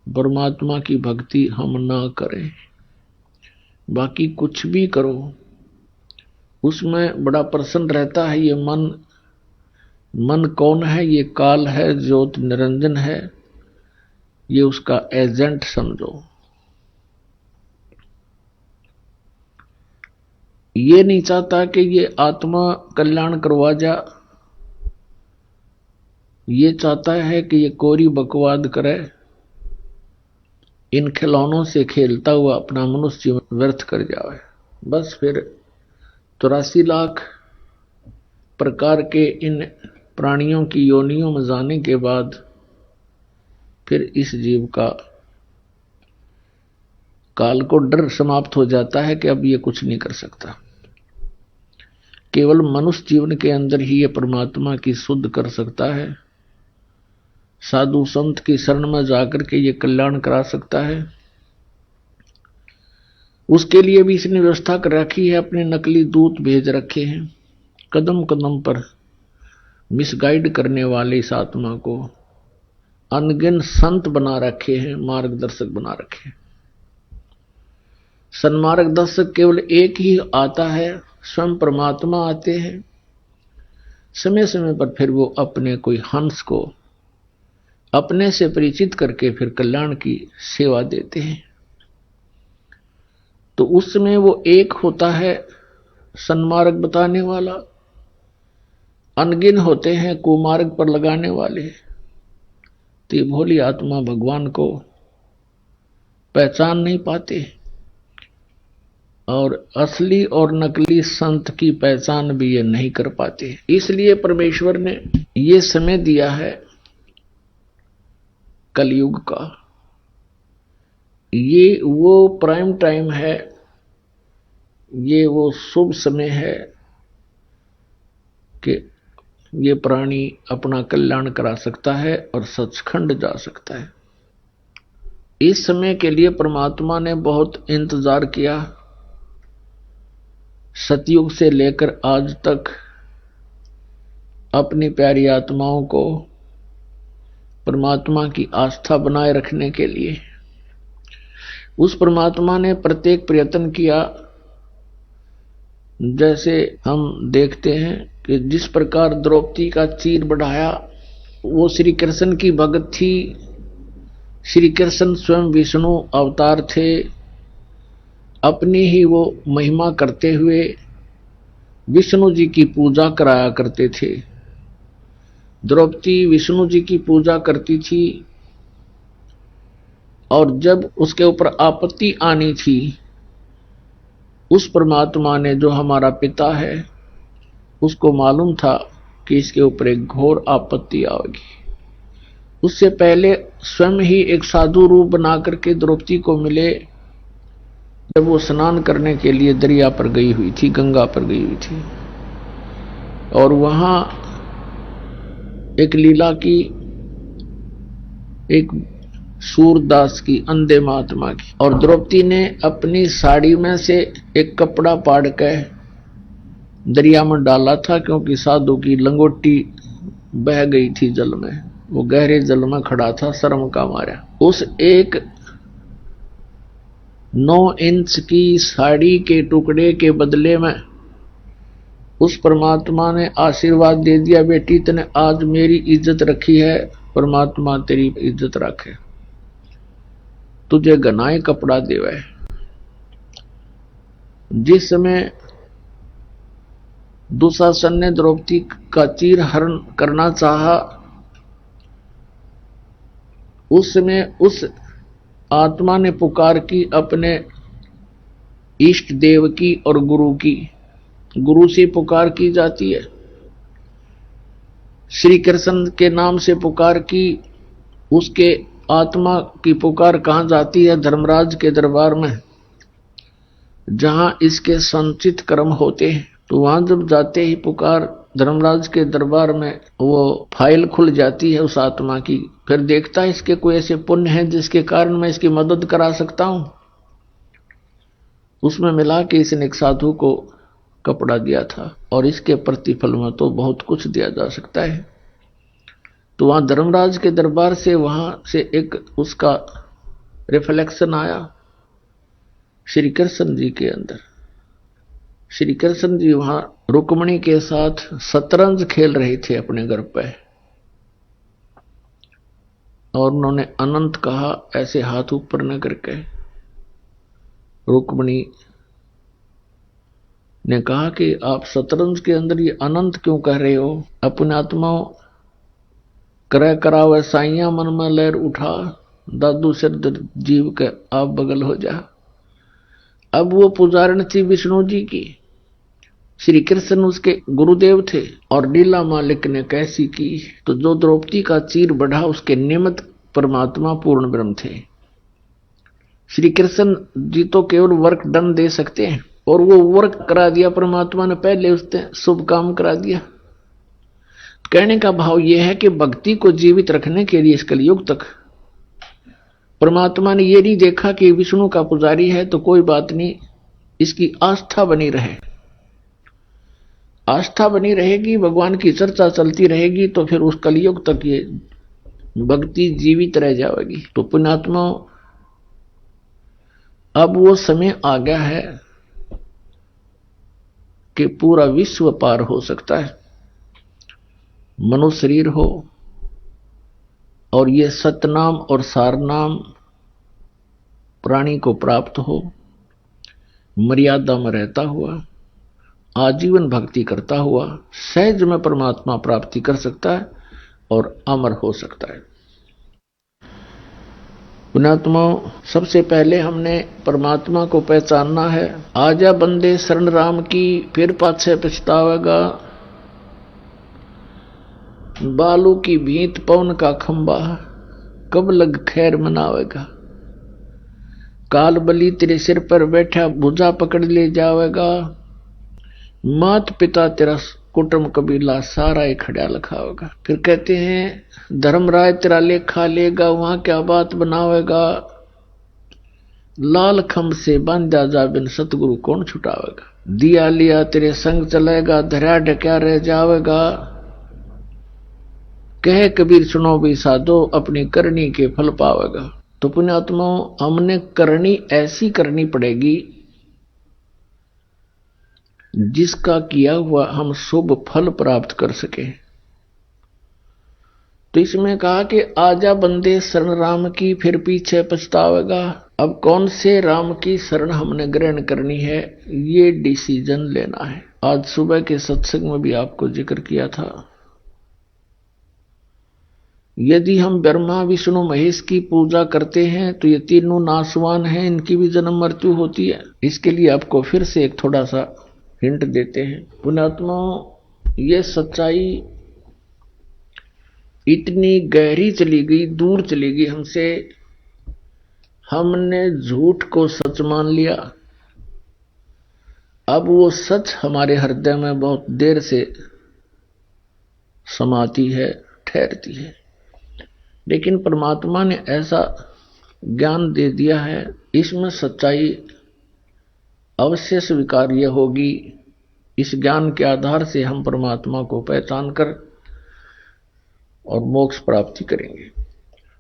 परमात्मा की भक्ति हम ना करें। बाकी कुछ भी करो उसमें बड़ा प्रसन्न रहता है। ये मन कौन है? ये काल है, ज्योत निरंजन है, ये उसका एजेंट समझो। ये नहीं चाहता कि ये आत्मा कल्याण करवा जा, ये चाहता है कि ये कोरी बकवाद करे, इन खिलौनों से खेलता हुआ अपना मनुष्य जीवन व्यर्थ कर जाए। बस फिर 83 लाख प्रकार के इन प्राणियों की योनियों में जाने के बाद फिर इस जीव का काल को डर समाप्त हो जाता है कि अब ये कुछ नहीं कर सकता। केवल मनुष्य जीवन के अंदर ही ये परमात्मा की शुद्ध कर सकता है, साधु संत की शरण में जाकर के ये कल्याण करा सकता है। उसके लिए भी इसने व्यवस्था कर रखी है, अपने नकली दूत भेज रखे हैं, कदम कदम पर मिसगाइड करने वाले इस आत्मा को अनगिन संत बना रखे हैं, मार्गदर्शक बना रखे हैं। सन्मार्गदर्शक केवल एक ही आता है, स्वयं परमात्मा आते हैं। समय समय पर फिर वो अपने कोई हंस को अपने से परिचित करके फिर कल्याण की सेवा देते हैं। तो उस समय वो एक होता है सन्मार्ग बताने वाला, अनगिन होते हैं कुमार्ग पर लगाने वाले। तो ये भोली आत्मा भगवान को पहचान नहीं पाते, और असली और नकली संत की पहचान भी ये नहीं कर पाते। इसलिए परमेश्वर ने ये समय दिया है कलयुग का। ये वो प्राइम टाइम है, ये वो शुभ समय है कि ये प्राणी अपना कल्याण करा सकता है और सचखंड जा सकता है। इस समय के लिए परमात्मा ने बहुत इंतजार किया। सतयुग से लेकर आज तक अपनी प्यारी आत्माओं को परमात्मा की आस्था बनाए रखने के लिए उस परमात्मा ने प्रत्येक प्रयत्न किया। जैसे हम देखते हैं कि जिस प्रकार द्रौपदी का चीर बढ़ाया, वो श्री कृष्ण की भगत थी। श्री कृष्ण स्वयं विष्णु अवतार थे, अपनी ही वो महिमा करते हुए विष्णु जी की पूजा कराया करते थे। द्रौपदी विष्णु जी की पूजा करती थी और जब उसके ऊपर आपत्ति आनी थी, उस परमात्मा ने जो हमारा पिता है उसको मालूम था कि इसके ऊपर एक घोर आपत्ति आएगी। उससे पहले स्वयं ही एक साधु रूप बना करके द्रौपदी को मिले जब वो स्नान करने के लिए दरिया पर गई हुई थी, गंगा पर गई हुई थी, और वहां एक लीला की, एक सूरदास की, अंधे महात्मा की, और द्रौपदी ने अपनी साड़ी में से एक कपड़ा फाड़ के दरिया में डाला था, क्योंकि साधु की लंगोटी बह गई थी जल में, वो गहरे जल में खड़ा था शर्म का मारा। उस एक 9 इंच की साड़ी के टुकड़े के बदले में उस परमात्मा ने आशीर्वाद दे दिया, बेटी तने आज मेरी इज्जत रखी है, परमात्मा तेरी इज्जत रखे, तुझे घनाए कपड़ा देवे। जिस समय दुशासन ने द्रौपदी का चीर हरण करना चाहा, उस समय उस आत्मा ने पुकार की अपने इष्ट देव की और गुरु की। गुरु से पुकार की जाती है, श्री कृष्ण के नाम से पुकार की। उसके आत्मा की पुकार कहां जाती है? धर्मराज के दरबार में, जहां इसके संचित कर्म होते हैं। तो वहां जब जाते ही पुकार धर्मराज के दरबार में, वो फाइल खुल जाती है उस आत्मा की। फिर देखता है इसके कोई ऐसे पुण्य है जिसके कारण मैं इसकी मदद करा सकता हूं। उसमें मिला कि इसने एक साधु को कपड़ा दिया था और इसके प्रतिफल में तो बहुत कुछ दिया जा सकता है। तो वहां धर्मराज के दरबार से, वहां से एक उसका रिफ्लेक्शन आया श्री कृष्ण जी के अंदर। श्री कृष्ण जी वहां रुक्मिणी के साथ शतरंज खेल रहे थे अपने घर पे, और उन्होंने अनंत कहा ऐसे हाथ ऊपर न करके। रुक्मिणी ने कहा कि आप शतरंज के अंदर ये अनंत क्यों कह रहे हो? अपने आत्माओं करय करावे साइया, मन में लहर उठा, दादू सिर जीव के आप बगल हो जा। अब वो पुजारण थी विष्णु जी की, श्री कृष्ण उसके गुरुदेव थे, और लीला मालिक ने कैसी की। तो जो द्रौपदी का चीर बढ़ा उसके निमित्त परमात्मा पूर्ण ब्रह्म थे। श्री कृष्ण जी तो केवल वर्क डन दे सकते हैं, और वो वर्क करा दिया परमात्मा ने, पहले उसने शुभ काम करा दिया। कहने का भाव यह है कि भक्ति को जीवित रखने के लिए इस कलयुग तक परमात्मा ने ये नहीं देखा कि विष्णु का पुजारी है तो कोई बात नहीं, इसकी आस्था बनी रहे। आस्था बनी रहेगी, भगवान की चर्चा चलती रहेगी, तो फिर उस कलयुग तक ये भक्ति जीवित रह जाएगी। तो पुण्यात्मा, अब वो समय आ गया है कि पूरा विश्व पार हो सकता है। मनुष्य शरीर हो और ये सतनाम और सारनाम प्राणी को प्राप्त हो, मर्यादा में रहता हुआ, आजीवन भक्ति करता हुआ सहज में परमात्मा प्राप्ति कर सकता है और अमर हो सकता है। पुण्यात्माओं, सबसे पहले हमने परमात्मा को पहचानना है। आजा बंदे शरण राम की, फिर पाछे पछतावेगा। बालू की भींत पवन का खंबा, कब लग खैर मनावेगा। काल बली तेरे सिर पर बैठा, भुजा पकड़ ले जावेगा। मात पिता तेरा कुटुंब कबीला सारा ही खड़ा लखावेगा। फिर कहते हैं धर्मराय तेरा लेखा लेगा, वहां क्या बात बनावेगा। लाल खंभ से बांधा जा बिन सतगुरु कौन छुटावेगा। दिया लिया तेरे संग चलेगा, धरा ढक्या रह जावेगा। कहे कबीर सुनो भी साधो, अपनी करनी के फल पावेगा। तो पुण्यात्माओं, हमने करनी ऐसी करनी पड़ेगी जिसका किया हुआ हम शुभ फल प्राप्त कर सके। तो इसमें कहा कि आजा बंदे शरण राम की, फिर पीछे पछतावेगा। अब कौन से राम की शरण हमने ग्रहण करनी है, ये डिसीजन लेना है। आज सुबह के सत्संग में भी आपको जिक्र किया था यदि हम ब्रह्मा विष्णु महेश की पूजा करते हैं तो ये तीनों नाशवान हैं, इनकी भी जन्म मृत्यु होती है। इसके लिए आपको फिर से एक थोड़ा सा हिंट देते हैं। पुण्यात्मा, ये सच्चाई इतनी गहरी चली गई, दूर चली गई हमसे, हमने झूठ को सच मान लिया। अब वो सच हमारे हृदय में बहुत देर से समाती है, ठहरती है। लेकिन परमात्मा ने ऐसा ज्ञान दे दिया है, इसमें सच्चाई अवश्य स्वीकार्य होगी। इस ज्ञान के आधार से हम परमात्मा को पहचान कर और मोक्ष प्राप्ति करेंगे।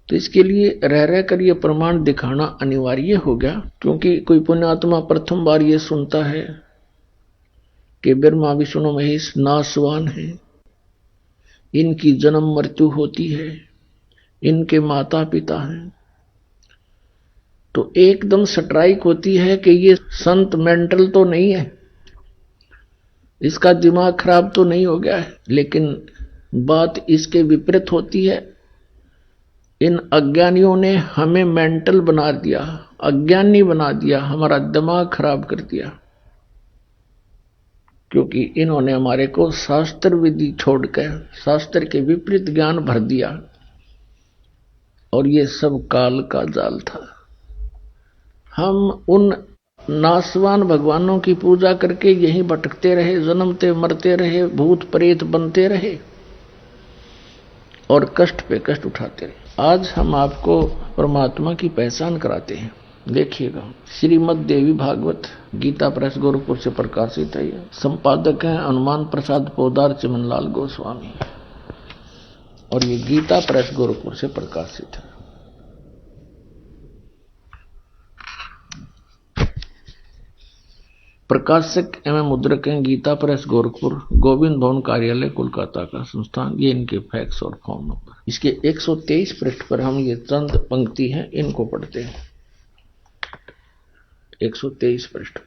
तो इसके लिए रह रह कर ये प्रमाण दिखाना अनिवार्य हो गया, क्योंकि कोई पुण्यात्मा प्रथम बार ये सुनता है कि ब्रह्मा विष्णु महेश नाशवान है, इनकी जन्म मृत्यु होती है, इनके माता पिता हैं, तो एकदम स्ट्राइक होती है कि ये संत मेंटल तो नहीं है, इसका दिमाग खराब तो नहीं हो गया है। लेकिन बात इसके विपरीत होती है। इन अज्ञानियों ने हमें मेंटल बना दिया, अज्ञानी बना दिया, हमारा दिमाग खराब कर दिया, क्योंकि इन्होंने हमारे को शास्त्र विधि छोड़कर शास्त्र के विपरीत ज्ञान भर दिया। और ये सब काल का जाल था। हम उन नाशवान भगवानों की पूजा करके यहीं भटकते रहे, जन्मते मरते रहे, भूत प्रेत बनते रहे और कष्ट पे कष्ट उठाते रहे। आज हम आपको परमात्मा की पहचान कराते हैं। देखिएगा, श्रीमद् देवी भागवत गीता प्रेस गोरखपुर से प्रकाशित है। संपादक हैं हनुमान प्रसाद पोदार चिमनलाल गोस्वामी, और ये गीता प्रेस गोरखपुर से प्रकाशित है। प्रकाशक एवं मुद्रक हैं गीता प्रेस गोरखपुर, गोविंद भवन कार्यालय कोलकाता का संस्थान। ये इनके फैक्स और फोन नंबर। इसके 123 पृष्ठ पर हम ये चंद पंक्ति हैं, इनको पढ़ते हैं। 123 पृष्ठ,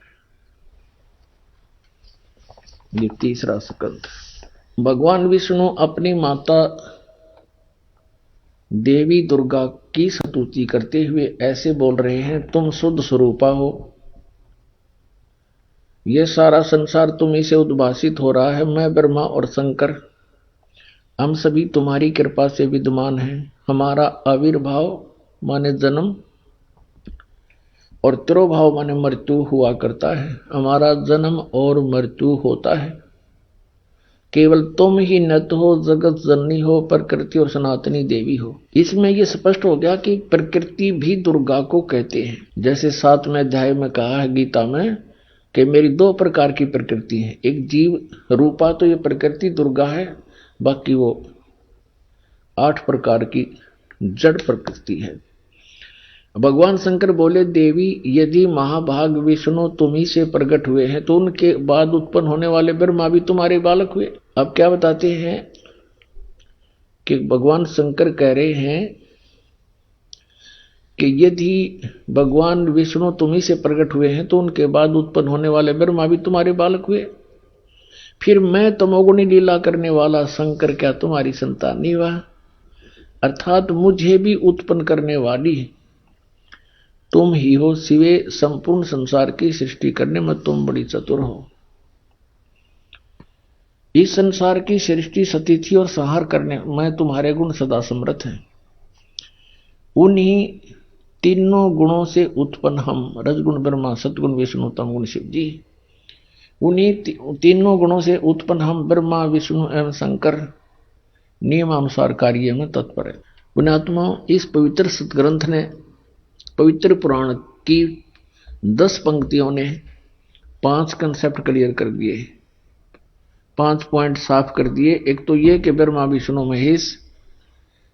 ये तीसरा स्कंद। भगवान विष्णु अपनी माता देवी दुर्गा की स्तुति करते हुए ऐसे बोल रहे हैं, तुम शुद्ध स्वरूपा हो, यह सारा संसार तुम्ही से उद्भासित हो रहा है। मैं ब्रह्मा और शंकर हम सभी तुम्हारी कृपा से विद्यमान हैं। हमारा आविर्भाव माने जन्म और तिरोभाव माने मृत्यु हुआ करता है। हमारा जन्म और मृत्यु होता है, केवल तुम ही नत हो, जगत जननी हो, प्रकृति और सनातनी देवी हो। इसमें यह स्पष्ट हो गया कि प्रकृति भी दुर्गा को कहते हैं। जैसे 7वें अध्याय में कहा है गीता में कि मेरी 2 प्रकार की प्रकृति है, एक जीव रूपा तो ये प्रकृति दुर्गा है, बाकी वो 8 प्रकार की जड़ प्रकृति है। भगवान शंकर बोले, देवी यदि महाभाग विष्णु तुम्ही से प्रकट हुए हैं तो उनके बाद उत्पन्न होने वाले ब्रह्मा भी तुम्हारे बालक हुए। अब क्या बताते हैं कि भगवान शंकर कह रहे हैं कि यदि भगवान विष्णु तुम्ही से प्रकट हुए हैं तो उनके बाद उत्पन्न होने वाले ब्रह्मा भी तुम्हारे बालक हुए। फिर मैं तमोगुणी लीला करने वाला शंकर क्या तुम्हारी संतान नहीं हुआ? अर्थात मुझे भी उत्पन्न करने वाली तुम ही हो। सिवे संपूर्ण संसार की सृष्टि करने में तुम बड़ी चतुर हो। इस संसार की सृष्टि स्थिति और संहार करने में तुम्हारे गुण सदा समर्थ हैं। उन्हीं तीनों गुणों से उत्पन्न हम, रजगुण ब्रह्मा, सतगुण विष्णु, तमगुण शिव जी, उन्हीं तीनों गुणों से उत्पन्न हम ब्रह्मा विष्णु एवं शंकर नियमानुसार कार्य में तत्पर है। पुण्यात्मा, इस पवित्र सतग्रंथ ने, पवित्र पुराण की 10 पंक्तियों ने 5 कंसेप्ट क्लियर कर दिए, 5 पॉइंट साफ कर दिए। एक तो ये कि ब्रह्मा विष्णु महेश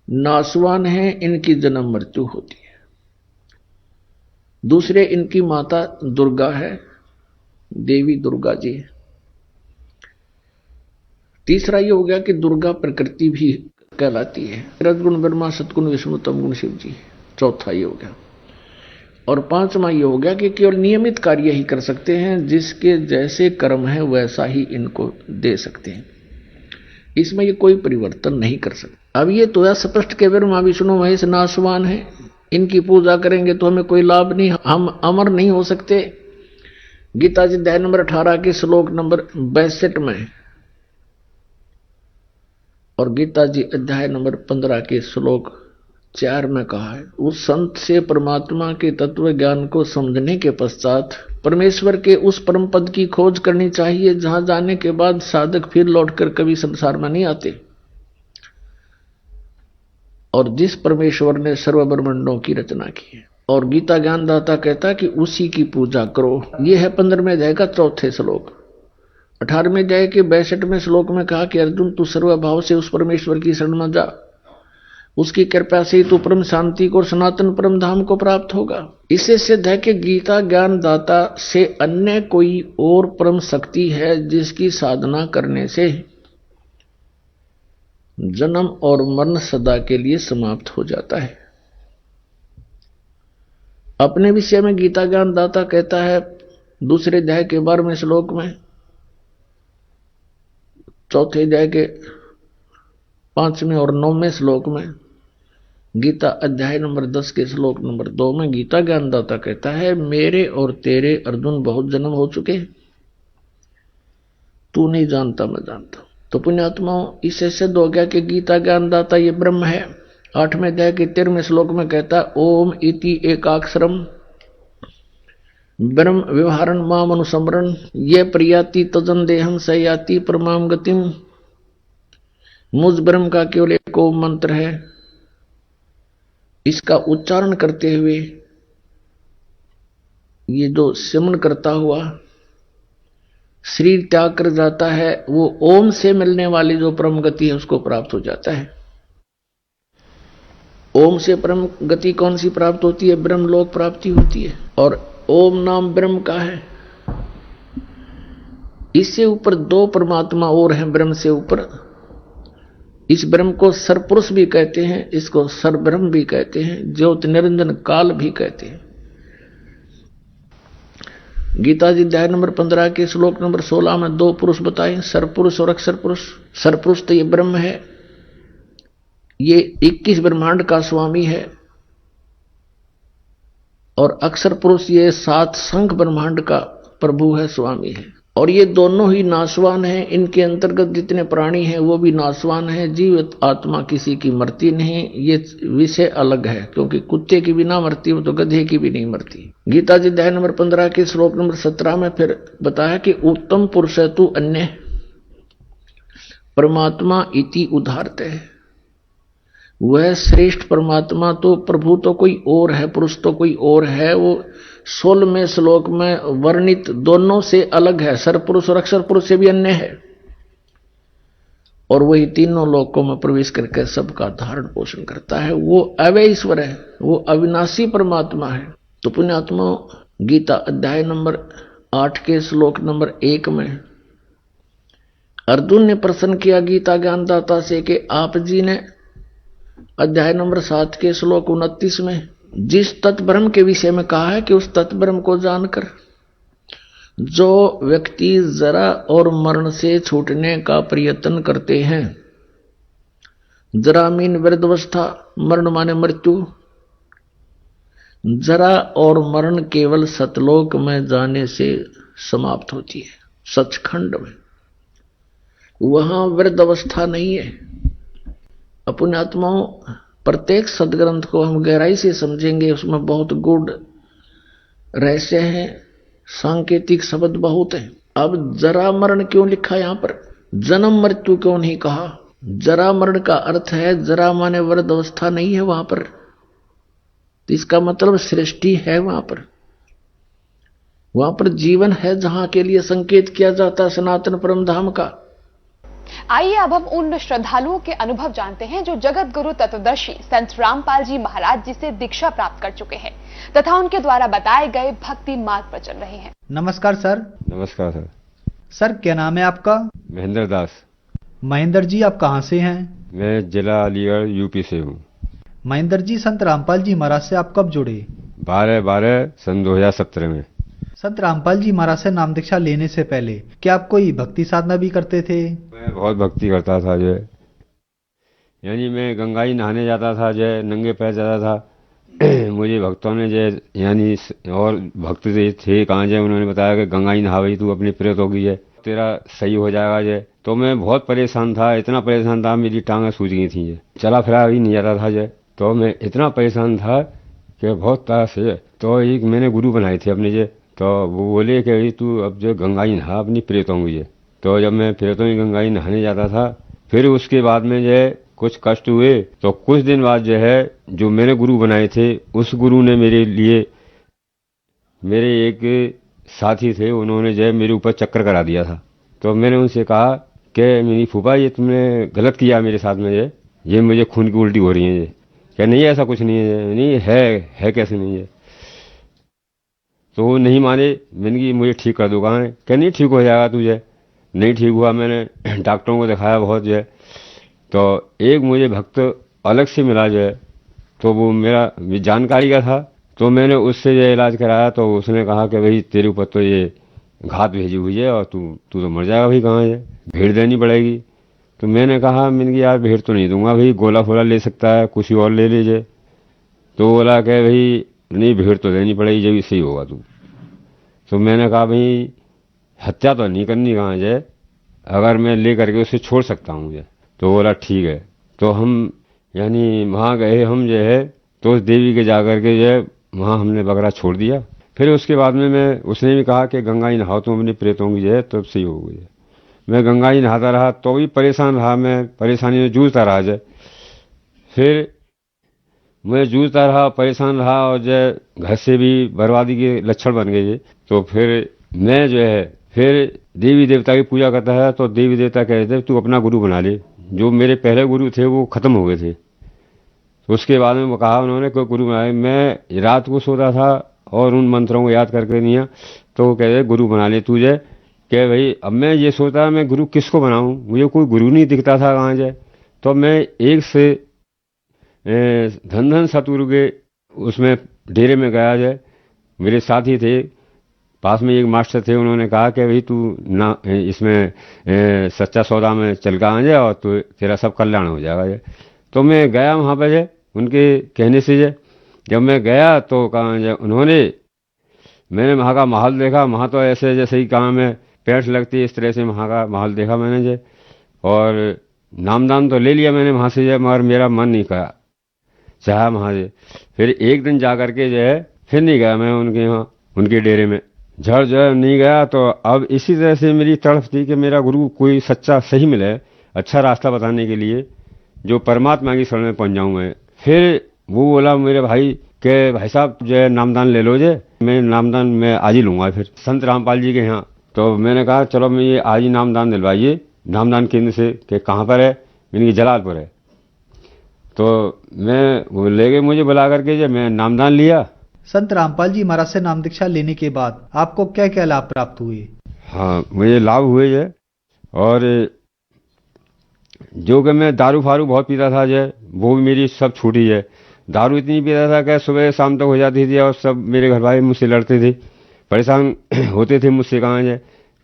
नाशवान है, इनकी जन्म मृत्यु होती है। दूसरे, इनकी माता दुर्गा है, देवी दुर्गा जी। तीसरा ये हो गया कि दुर्गा प्रकृति भी कहलाती है। रजगुण ब्रह्मा, सतगुण विष्णु, तमगुण शिव जी। चौथा ये हो गया। और 5वां ये हो गया कि केवल नियमित कार्य ही कर सकते हैं, जिसके जैसे कर्म है वैसा ही इनको दे सकते हैं। इसमें ये कोई परिवर्तन नहीं कर सकते। अब ये तो स्पष्ट के ब्रह्मा विष्णु महेश नाशवान है, इनकी पूजा करेंगे तो हमें कोई लाभ नहीं, हम अमर नहीं हो सकते। गीता जी अध्याय नंबर 18 के श्लोक नंबर 62 में और गीता जी अध्याय नंबर 15 के श्लोक 4 में कहा है, उस संत से परमात्मा के तत्व ज्ञान को समझने के पश्चात परमेश्वर के उस परम पद की खोज करनी चाहिए जहां जाने के बाद साधक फिर लौटकर कभी संसार में नहीं आते, और जिस परमेश्वर ने सर्व ब्रह्मांडों की रचना की है। और गीता ज्ञानदाता कहता है कि उसी की पूजा करो। यह है 15वें अध्याय का 4थे श्लोक। 18वें अध्याय के 62वें श्लोक में कहा कि अर्जुन तू सर्वभाव से उस परमेश्वर की शरण में जा, उसकी कृपा से तू परम शांति को और सनातन परम धाम को प्राप्त होगा। इससे सिद्ध है कि गीता ज्ञानदाता से अन्य कोई और परम शक्ति है जिसकी साधना करने से जन्म और मरण सदा के लिए समाप्त हो जाता है। अपने विषय में गीता ज्ञानदाता कहता है 2 अध्याय के 12वें श्लोक में, 4थे अध्याय के 5वें और 9वें श्लोक में, गीता अध्याय नंबर 10 के श्लोक नंबर 2 में गीता ज्ञानदाता कहता है मेरे और तेरे अर्जुन बहुत जन्म हो चुके, तू नहीं जानता मैं जानता। तो पुण्यात्माओं, इससे सिद्ध हो गया कि गीता ज्ञानदाता ये ब्रह्म है। 8वें अध्याय के 13वें श्लोक में कहता है ओम इति एकाक्षरम ब्रह्म व्यवहारन माम अनुसमरण ये प्रियाति तजन देहम सयाति परमाम गतिम। मुझ ब्रह्म का केवल एक ओम मंत्र है, इसका उच्चारण करते हुए ये जो सिमरन करता हुआ शरीर त्याग कर जाता है, वो ओम से मिलने वाली जो परम गति है उसको प्राप्त हो जाता है। ओम से परम गति कौन सी प्राप्त होती है? ब्रह्मलोक प्राप्ति होती है, और ओम नाम ब्रह्म का है। इससे ऊपर 2 परमात्मा और हैं ब्रह्म से ऊपर। इस ब्रह्म को सरपुरुष भी कहते हैं, इसको सरब्रह्म भी कहते हैं, ज्योति निरंजन काल भी कहते हैं। गीता जी अध्याय नंबर 15 के श्लोक नंबर 16 में 2 पुरुष बताए, सरपुरुष और अक्षर पुरुष। सरपुरुष तो ये ब्रह्म है, ये 21 ब्रह्मांड का स्वामी है, और अक्षर पुरुष ये 7 संख ब्रह्मांड का प्रभु है, स्वामी है। और ये दोनों ही नाशवान हैं, इनके अंतर्गत जितने प्राणी हैं वो भी नाशवान हैं। जीवित आत्मा किसी की मरती नहीं, ये विषय अलग है, क्योंकि कुत्ते की भी ना मरती हो तो गधे की भी नहीं मरती। गीता जी अध्याय नंबर 15 के श्लोक नंबर 17 में फिर बताया कि उत्तम पुरुष तु अन्य परमात्मा इति उदाहरते है। वह श्रेष्ठ परमात्मा तो प्रभु तो कोई और है, पुरुष तो कोई और है। वो 16वें श्लोक में वर्णित दोनों से अलग है, सरपुरुष और अक्षर पुरुष से भी अन्य है, और वही तीनों लोकों में प्रवेश करके सबका धारण पोषण करता है। वो अव्यय ईश्वर है, वो अविनाशी परमात्मा है। तो पुण्यात्मा, गीता अध्याय नंबर 8 के श्लोक नंबर 1 में अर्जुन ने प्रश्न किया गीता ज्ञानदाता से कि आप जी ने अध्याय नंबर 7 के श्लोक 29 में जिस तत्ब्रह्म के विषय में कहा है कि उस तत्ब्रह्म को जानकर जो व्यक्ति जरा और मरण से छूटने का प्रयत्न करते हैं, जरा मीन वृद्धावस्था, मरण माने मृत्यु, जरा और मरण केवल सतलोक में जाने से समाप्त होती है, सचखंड में। वहां वृद्धावस्था नहीं है। अपने आत्माओं, प्रत्येक सदग्रंथ को हम गहराई से समझेंगे, उसमें बहुत गूढ़ रहस्य है, सांकेतिक शब्द बहुत है। अब जरा मरण क्यों लिखा यहां पर, जन्म मृत्यु क्यों नहीं कहा? जरा मरण का अर्थ है जरा माने वृद्ध अवस्था नहीं है वहां पर, तो इसका मतलब सृष्टि है वहां पर जीवन है, जहां के लिए संकेत किया जाता है सनातन परम धाम का। आइए अब हम उन श्रद्धालुओं के अनुभव जानते हैं जो जगत गुरु तत्वदर्शी संत रामपाल जी महाराज जी से दीक्षा प्राप्त कर चुके हैं तथा उनके द्वारा बताए गए भक्ति मार्ग पर चल रहे हैं। नमस्कार सर। नमस्कार सर। सर क्या नाम है आपका? महेंद्र दास। महेंद्र जी आप कहाँ से हैं? मैं जिला अलीगढ़ यूपी से हूँ। महेंद्र जी, संत रामपाल जी महाराज से आप कब जुड़े? 12/12 सन 2017 में। संत रामपाल जी महाराज से नाम दीक्षा लेने से पहले क्या आप कोई भक्ति साधना भी करते थे? मैं बहुत भक्ति करता था। जो यानी मैं गंगाई नहाने जाता था, जय नंगे पैर जाता था। मुझे भक्तों ने जय यानी और भक्त थे कहाँ जय, उन्होंने बताया कि गंगाई नहा भाई तू अपनी प्रेत होगी जय, तेरा सही हो जाएगा जय। तो मैं बहुत परेशान था, इतना परेशान था मेरी टांगें सूज गई थी जय, चला फिरा भी नहीं जाता था जय। तो मैं इतना परेशान था कि बहुत तरह से। तो एक मैंने गुरु बनाए थे अपने जय, तो वो बोले कि तू अब जो गंगाई नहा अपनी प्रेतों की जय। तो जब मैं प्रेतों की गंगाई नहाने जाता था, फिर उसके बाद में जो है कुछ कष्ट हुए। तो कुछ दिन बाद जो है जो मेरे गुरु बनाए थे, उस गुरु ने मेरे लिए, मेरे एक साथी थे, उन्होंने जो है मेरे ऊपर चक्कर करा दिया था। तो मैंने उनसे कहा कि मेरी फूफा ये तुमने गलत किया मेरे साथ में, ये मुझे खून की उल्टी हो रही है। क्या नहीं ऐसा कुछ नहीं है, नहीं है कैसे नहीं है। तो वो नहीं माने, मैंने कि मुझे ठीक कर दो, कहा है क्या नहीं ठीक हो जाएगा तुझे। नहीं ठीक हुआ, मैंने डॉक्टरों को दिखाया बहुत जो है। तो एक मुझे भक्त अलग से मिला जो है, तो वो मेरा जानकारी का था, तो मैंने उससे जो इलाज कराया। तो उसने कहा कि भाई तेरे ऊपर तो ये घात भेजी हुई है और तू तो मर जाएगा भाई, कहाँ है भेड़ देनी पड़ेगी। तो मैंने कहा यार भेड़ तो नहीं दूंगा भाई, गोला फोला ले सकता है, कुछ और ले लीजिए। तो बोला कि भाई नहीं भेड़ तो देनी पड़ेगी, जब सही होगा तू। तो मैंने कहा भाई हत्या तो नहीं करनी कहाँ है, अगर मैं ले करके उसे छोड़ सकता हूँ मुझे। तो बोला ठीक है। तो हम यानी वहाँ गए हम जो है, तो उस देवी के जा करके जो है वहाँ हमने बकरा छोड़ दिया। फिर उसके बाद में उसने भी कहा कि गंगाई नहाओ तुम अपनी प्रेतों की जो है, तब सही हो गई। मैं गंगाई नहाता रहा तो भी परेशान रहा, मैं परेशानी में जूझता रहा जो। फिर मैं जूझता रहा, परेशान रहा, और जो घर से भी बर्बादी के लक्षण बन गए। तो फिर मैं जो है फिर देवी देवता की पूजा करता है। तो देवी देवता कहते तू अपना गुरु बना ले, जो मेरे पहले गुरु थे वो खत्म हो गए थे। तो उसके बाद में वो कहा उन्होंने कोई गुरु बनाए। मैं रात को सोता था और उन मंत्रों को याद करके नहीं, तो वो कहते गुरु बना ले तुझे। कि भाई अब मैं ये सोचा मैं गुरु किसको बनाऊं, मुझे कोई गुरु नहीं दिखता था कहाँ जाए। तो मैं एक से धन सतगुरु के उसमें डेरे में गया जाए, मेरे साथी थे, पास में एक मास्टर थे, उन्होंने कहा कि भाई तू ना इसमें सच्चा सौदा में चल कर आ जाए और तो तेरा सब कल्याण हो जाएगा जाए। तो मैं गया वहाँ पर जाए उनके कहने से जाए। जब मैं गया तो कहा जाए मैंने वहाँ का माहौल देखा, वहाँ तो ऐसे जैसे ही कहा में पैंट लगती है इस तरह से वहाँ का माहौल देखा मैंने जाए। और नामदान तो ले लिया मैंने वहाँ से जाए, मगर मेरा मन नहीं करा चाहा वहाँ से। फिर एक दिन जा करके जो है फिर नहीं गया मैं उनके यहाँ, उनके डेरे में झड़ जो है नहीं गया। तो अब इसी तरह से मेरी तड़फ थी कि मेरा गुरु कोई सच्चा सही मिले, अच्छा रास्ता बताने के लिए, जो परमात्मा की शरण में पहुंच जाऊं मैं। फिर वो बोला मेरे भाई कि भाई साहब जो है नामदान ले लो जे। मैं नामदान मैं आज ही लूंगा फिर संत रामपाल जी के यहाँ। तो मैंने कहा चलो मैं ये आज ही नामदान दिलवाइए नामदान केंद्र से। कि कहाँ पर है, मैंने कहा जलालपुर है। तो मैं वो ले गए मुझे बुला करके, जब मैं नामदान लिया। संत रामपाल जी महाराज से नाम दीक्षा लेने के बाद आपको क्या क्या लाभ प्राप्त हुए? हाँ मुझे लाभ हुए है, और जो कि मैं दारू फारू बहुत पीता था जो वो भी मेरी सब छूटी है। दारू इतनी पीता था कि सुबह शाम तक हो जाती थी, और सब मेरे घर वाले मुझसे लड़ते थे, परेशान होते थे मुझसे, कहाँ है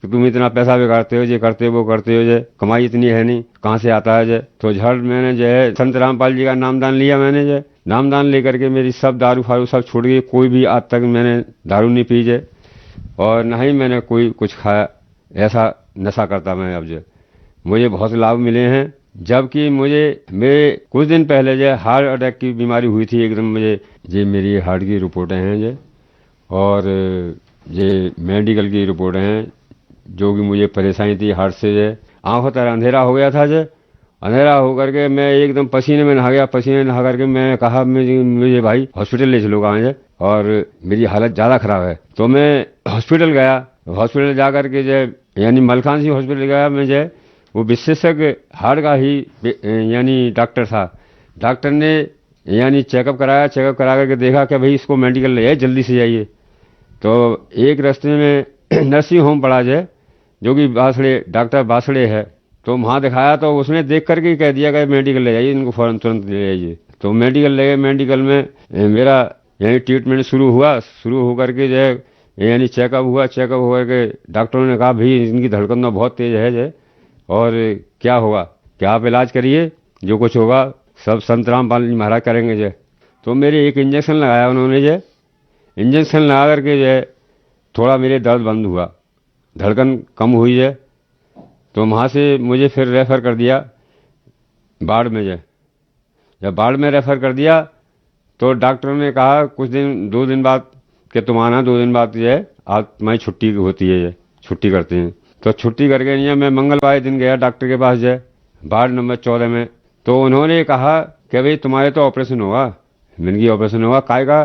कि तुम इतना पैसा बिगाड़ते हो, ये करते हो वो करते हो, जो कमाई इतनी है नहीं, कहाँ से आता है जो। तो झड़ मैंने जो है संत रामपाल जी का नामदान लिया। मैंने जो नामदान लेकर के मेरी सब दारू फारू सब छूट गई। कोई भी आज तक मैंने दारू नहीं पी जे, और न ही मैंने कोई कुछ खाया, ऐसा नशा करता मैं अब जो। मुझे बहुत लाभ मिले हैं। जबकि मेरे कुछ दिन पहले जो हार्ट अटैक की बीमारी हुई थी एकदम मुझे, ये मेरी हार्ट की रिपोर्टें हैं जो, और ये मेडिकल की रिपोर्टें हैं, जो कि मुझे परेशानी थी हार्ट से जो। आंखों तरह अंधेरा हो गया था जो, अंधेरा होकर के मैं एकदम पसीने में नहा गया। पसीने नहा करके मैं कहा मुझे भाई हॉस्पिटल ले चलो कहाँ है, और मेरी हालत ज़्यादा ख़राब है। तो मैं हॉस्पिटल गया। हॉस्पिटल जा करके जो यानी मलकान सिंह हॉस्पिटल गया मैं जो, वो विशेषज्ञ हार्ट का ही यानी डॉक्टर था। डॉक्टर ने यानी चेकअप कराया, चेकअप करा करके देखा कि भाई इसको मेडिकल ले जाइए, जल्दी से जाइए। तो एक रास्ते में नर्सिंग होम पड़ा जाए, जो कि बासड़े डॉक्टर बासड़े है। तो वहाँ दिखाया तो उसने देख करके कह दिया कि मेडिकल ले जाइए, इनको फौरन तुरंत ले जाइए। तो मेडिकल ले गए। मेडिकल में मेरा यानी ट्रीटमेंट शुरू हुआ। शुरू होकर के जो है यानी चेकअप हुआ। चेकअप होकर के डॉक्टरों ने कहा भाई इनकी धड़कन तो बहुत तेज है जो, और क्या होगा, क्या आप इलाज करिए। जो कुछ होगा सब संत रामपाल जी महाराज करेंगे जे। तो मेरे एक इंजेक्शन लगाया उन्होंने जे, इंजेक्शन लगा करके जे थोड़ा मेरे दर्द बंद हुआ, धड़कन कम हुई जे। तो वहाँ से मुझे फिर रेफ़र कर दिया बाढ़ में जे। जब बाढ़ में रेफ़र कर दिया तो डॉक्टर ने कहा कुछ दिन 2 दिन बाद कि तुम आना, 2 दिन बाद जो है आज तुम्हारी छुट्टी होती है, छुट्टी करते हैं। तो छुट्टी करके नहीं, मैं मंगलवार दिन गया डॉक्टर के पास जो वार्ड नंबर 14 में। तो उन्होंने कहा कि भाई तुम्हारे तो ऑपरेशन होगा। मैंने कहा ऑपरेशन होगा काय का?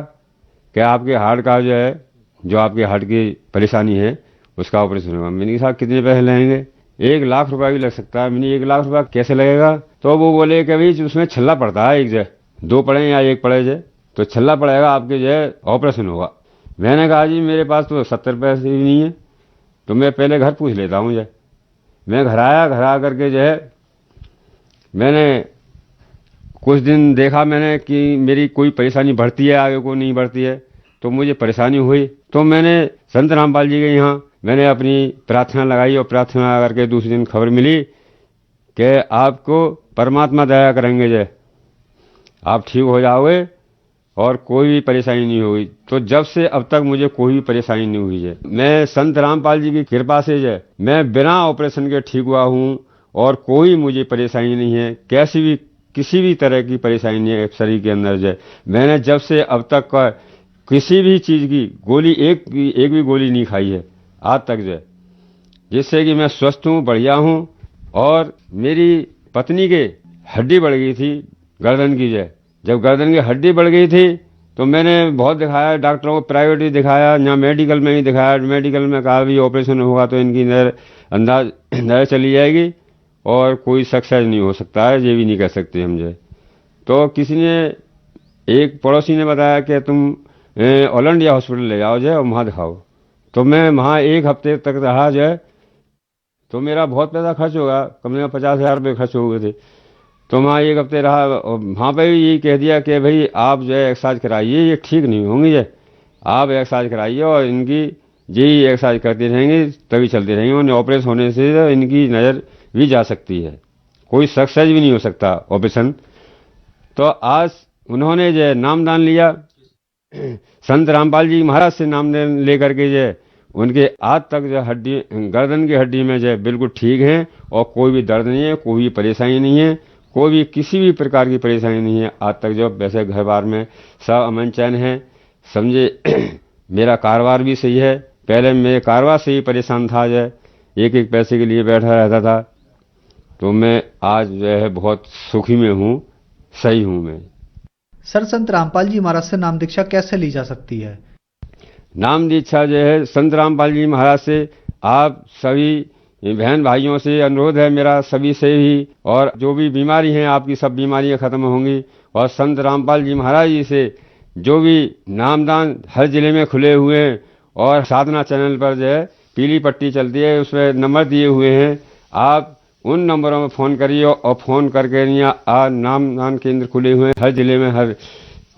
कि आपके हार्ट का जो है, जो आपके हार्ट की परेशानी है उसका ऑपरेशन होगा। मैंने कहा कितने पैसे लगेंगे? 1 लाख रुपया भी लग सकता है। मैंने 1 लाख रुपया कैसे लगेगा? तो वो बोले कि भाई उसमें छल्ला पड़ता है, एक जो 2 पड़े या 1 पड़े जो, तो छल्ला पड़ेगा आपके जो है ऑपरेशन होगा। मैंने कहा जी मेरे पास तो 70 पैसे भी नहीं है, तो मैं पहले घर पूछ लेता हूँ जो। मैं घर आया, घर आ करके जो है मैंने कुछ दिन देखा मैंने कि मेरी कोई परेशानी बढ़ती है आगे को नहीं बढ़ती है, तो मुझे परेशानी हुई। तो मैंने संत रामपाल जी के यहाँ मैंने अपनी प्रार्थना लगाई और प्रार्थना करके दूसरे दिन खबर मिली कि आपको परमात्मा दया करेंगे जय, आप ठीक हो जाओगे और कोई भी परेशानी नहीं होगी। तो जब से अब तक मुझे कोई भी परेशानी नहीं हुई है। मैं संत रामपाल जी की कृपा से जय मैं बिना ऑपरेशन के ठीक हुआ हूँ और कोई मुझे परेशानी नहीं है, कैसी भी किसी भी तरह की परेशानी नहीं है शरीर के अंदर जय। मैंने जब से अब तक का किसी भी चीज की गोली एक भी गोली नहीं खाई है आज तक जय, जिससे कि मैं स्वस्थ हूँ, बढ़िया हूँ। और मेरी पत्नी के हड्डी बढ़ गई थी गर्दन की जय। जब गर्दन की हड्डी बढ़ गई थी तो मैंने बहुत दिखाया डॉक्टरों को, प्राइवेट ही दिखाया, यहाँ मेडिकल में ही दिखाया। मेडिकल में कहा भी ऑपरेशन होगा तो इनकी नजर चली जाएगी और कोई सक्सेस नहीं हो सकता है, ये भी नहीं कह सकते हम जय। तो किसी ने एक पड़ोसी ने बताया कि तुम ऑल इंडिया हॉस्पिटल ले जाओ जय और वहाँ दिखाओ। तो मैं वहाँ 1 हफ्ते तक रहा जय, तो मेरा बहुत पैसा खर्च होगा, कम से कम 50,000 रुपये खर्च हो गए थे। तो वहाँ 1 हफ्ते रहा, वहाँ पे भी यही कह दिया कि भाई आप जो है एक्सरसाइज कराइए, ये ठीक नहीं होंगी जय, आप एक्सरसाइज कराइए और इनकी यही एक्सरसाइज करती रहेंगी तभी चलती रहेंगी। उन्हें ऑपरेशन होने से इनकी नज़र भी जा सकती है, कोई सक्सेस भी नहीं हो सकता ऑपरेशन। तो आज उन्होंने जो नामदान लिया संत रामपाल जी महाराज से नामदान लेकर के जो उनके आज तक जो हड्डी गर्दन की हड्डी में जो बिल्कुल ठीक है और कोई भी दर्द नहीं है, कोई भी परेशानी नहीं है, कोई भी किसी भी प्रकार की परेशानी नहीं है आज तक। जो वैसे घर बार में सब अमन चैन है समझे। मेरा कारोबार भी सही है, पहले मेरे कारोबार से ही परेशान था जो एक पैसे के लिए बैठा रहता था, तो मैं आज जो है बहुत सुखी में हूँ, सही हूँ मैं। सर संत रामपाल जी महाराज से नाम दीक्षा कैसे ली जा सकती है? नाम दीक्षा जो है संत रामपाल जी महाराज से आप सभी बहन भाइयों से अनुरोध है मेरा, सभी से ही, और जो भी बीमारी हैं आपकी सब बीमारियां खत्म होंगी। और संत रामपाल जी महाराज जी से जो भी नामदान हर जिले में खुले हुए हैं और साधना चैनल पर जो है पीली पट्टी चलती है उसमें नंबर दिए हुए हैं, आप उन नंबरों में फ़ोन करिए और फ़ोन करके नामदान केंद्र खुले हुए हैं हर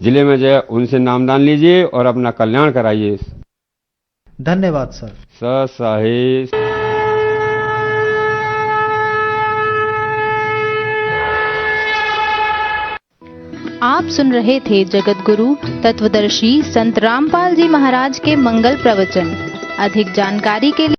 जिले में जो है उनसे नामदान लीजिए और अपना कल्याण कराइए। धन्यवाद सर। साहे। आप सुन रहे थे जगत गुरु तत्वदर्शी संत रामपाल जी महाराज के मंगल प्रवचन। अधिक जानकारी के लिए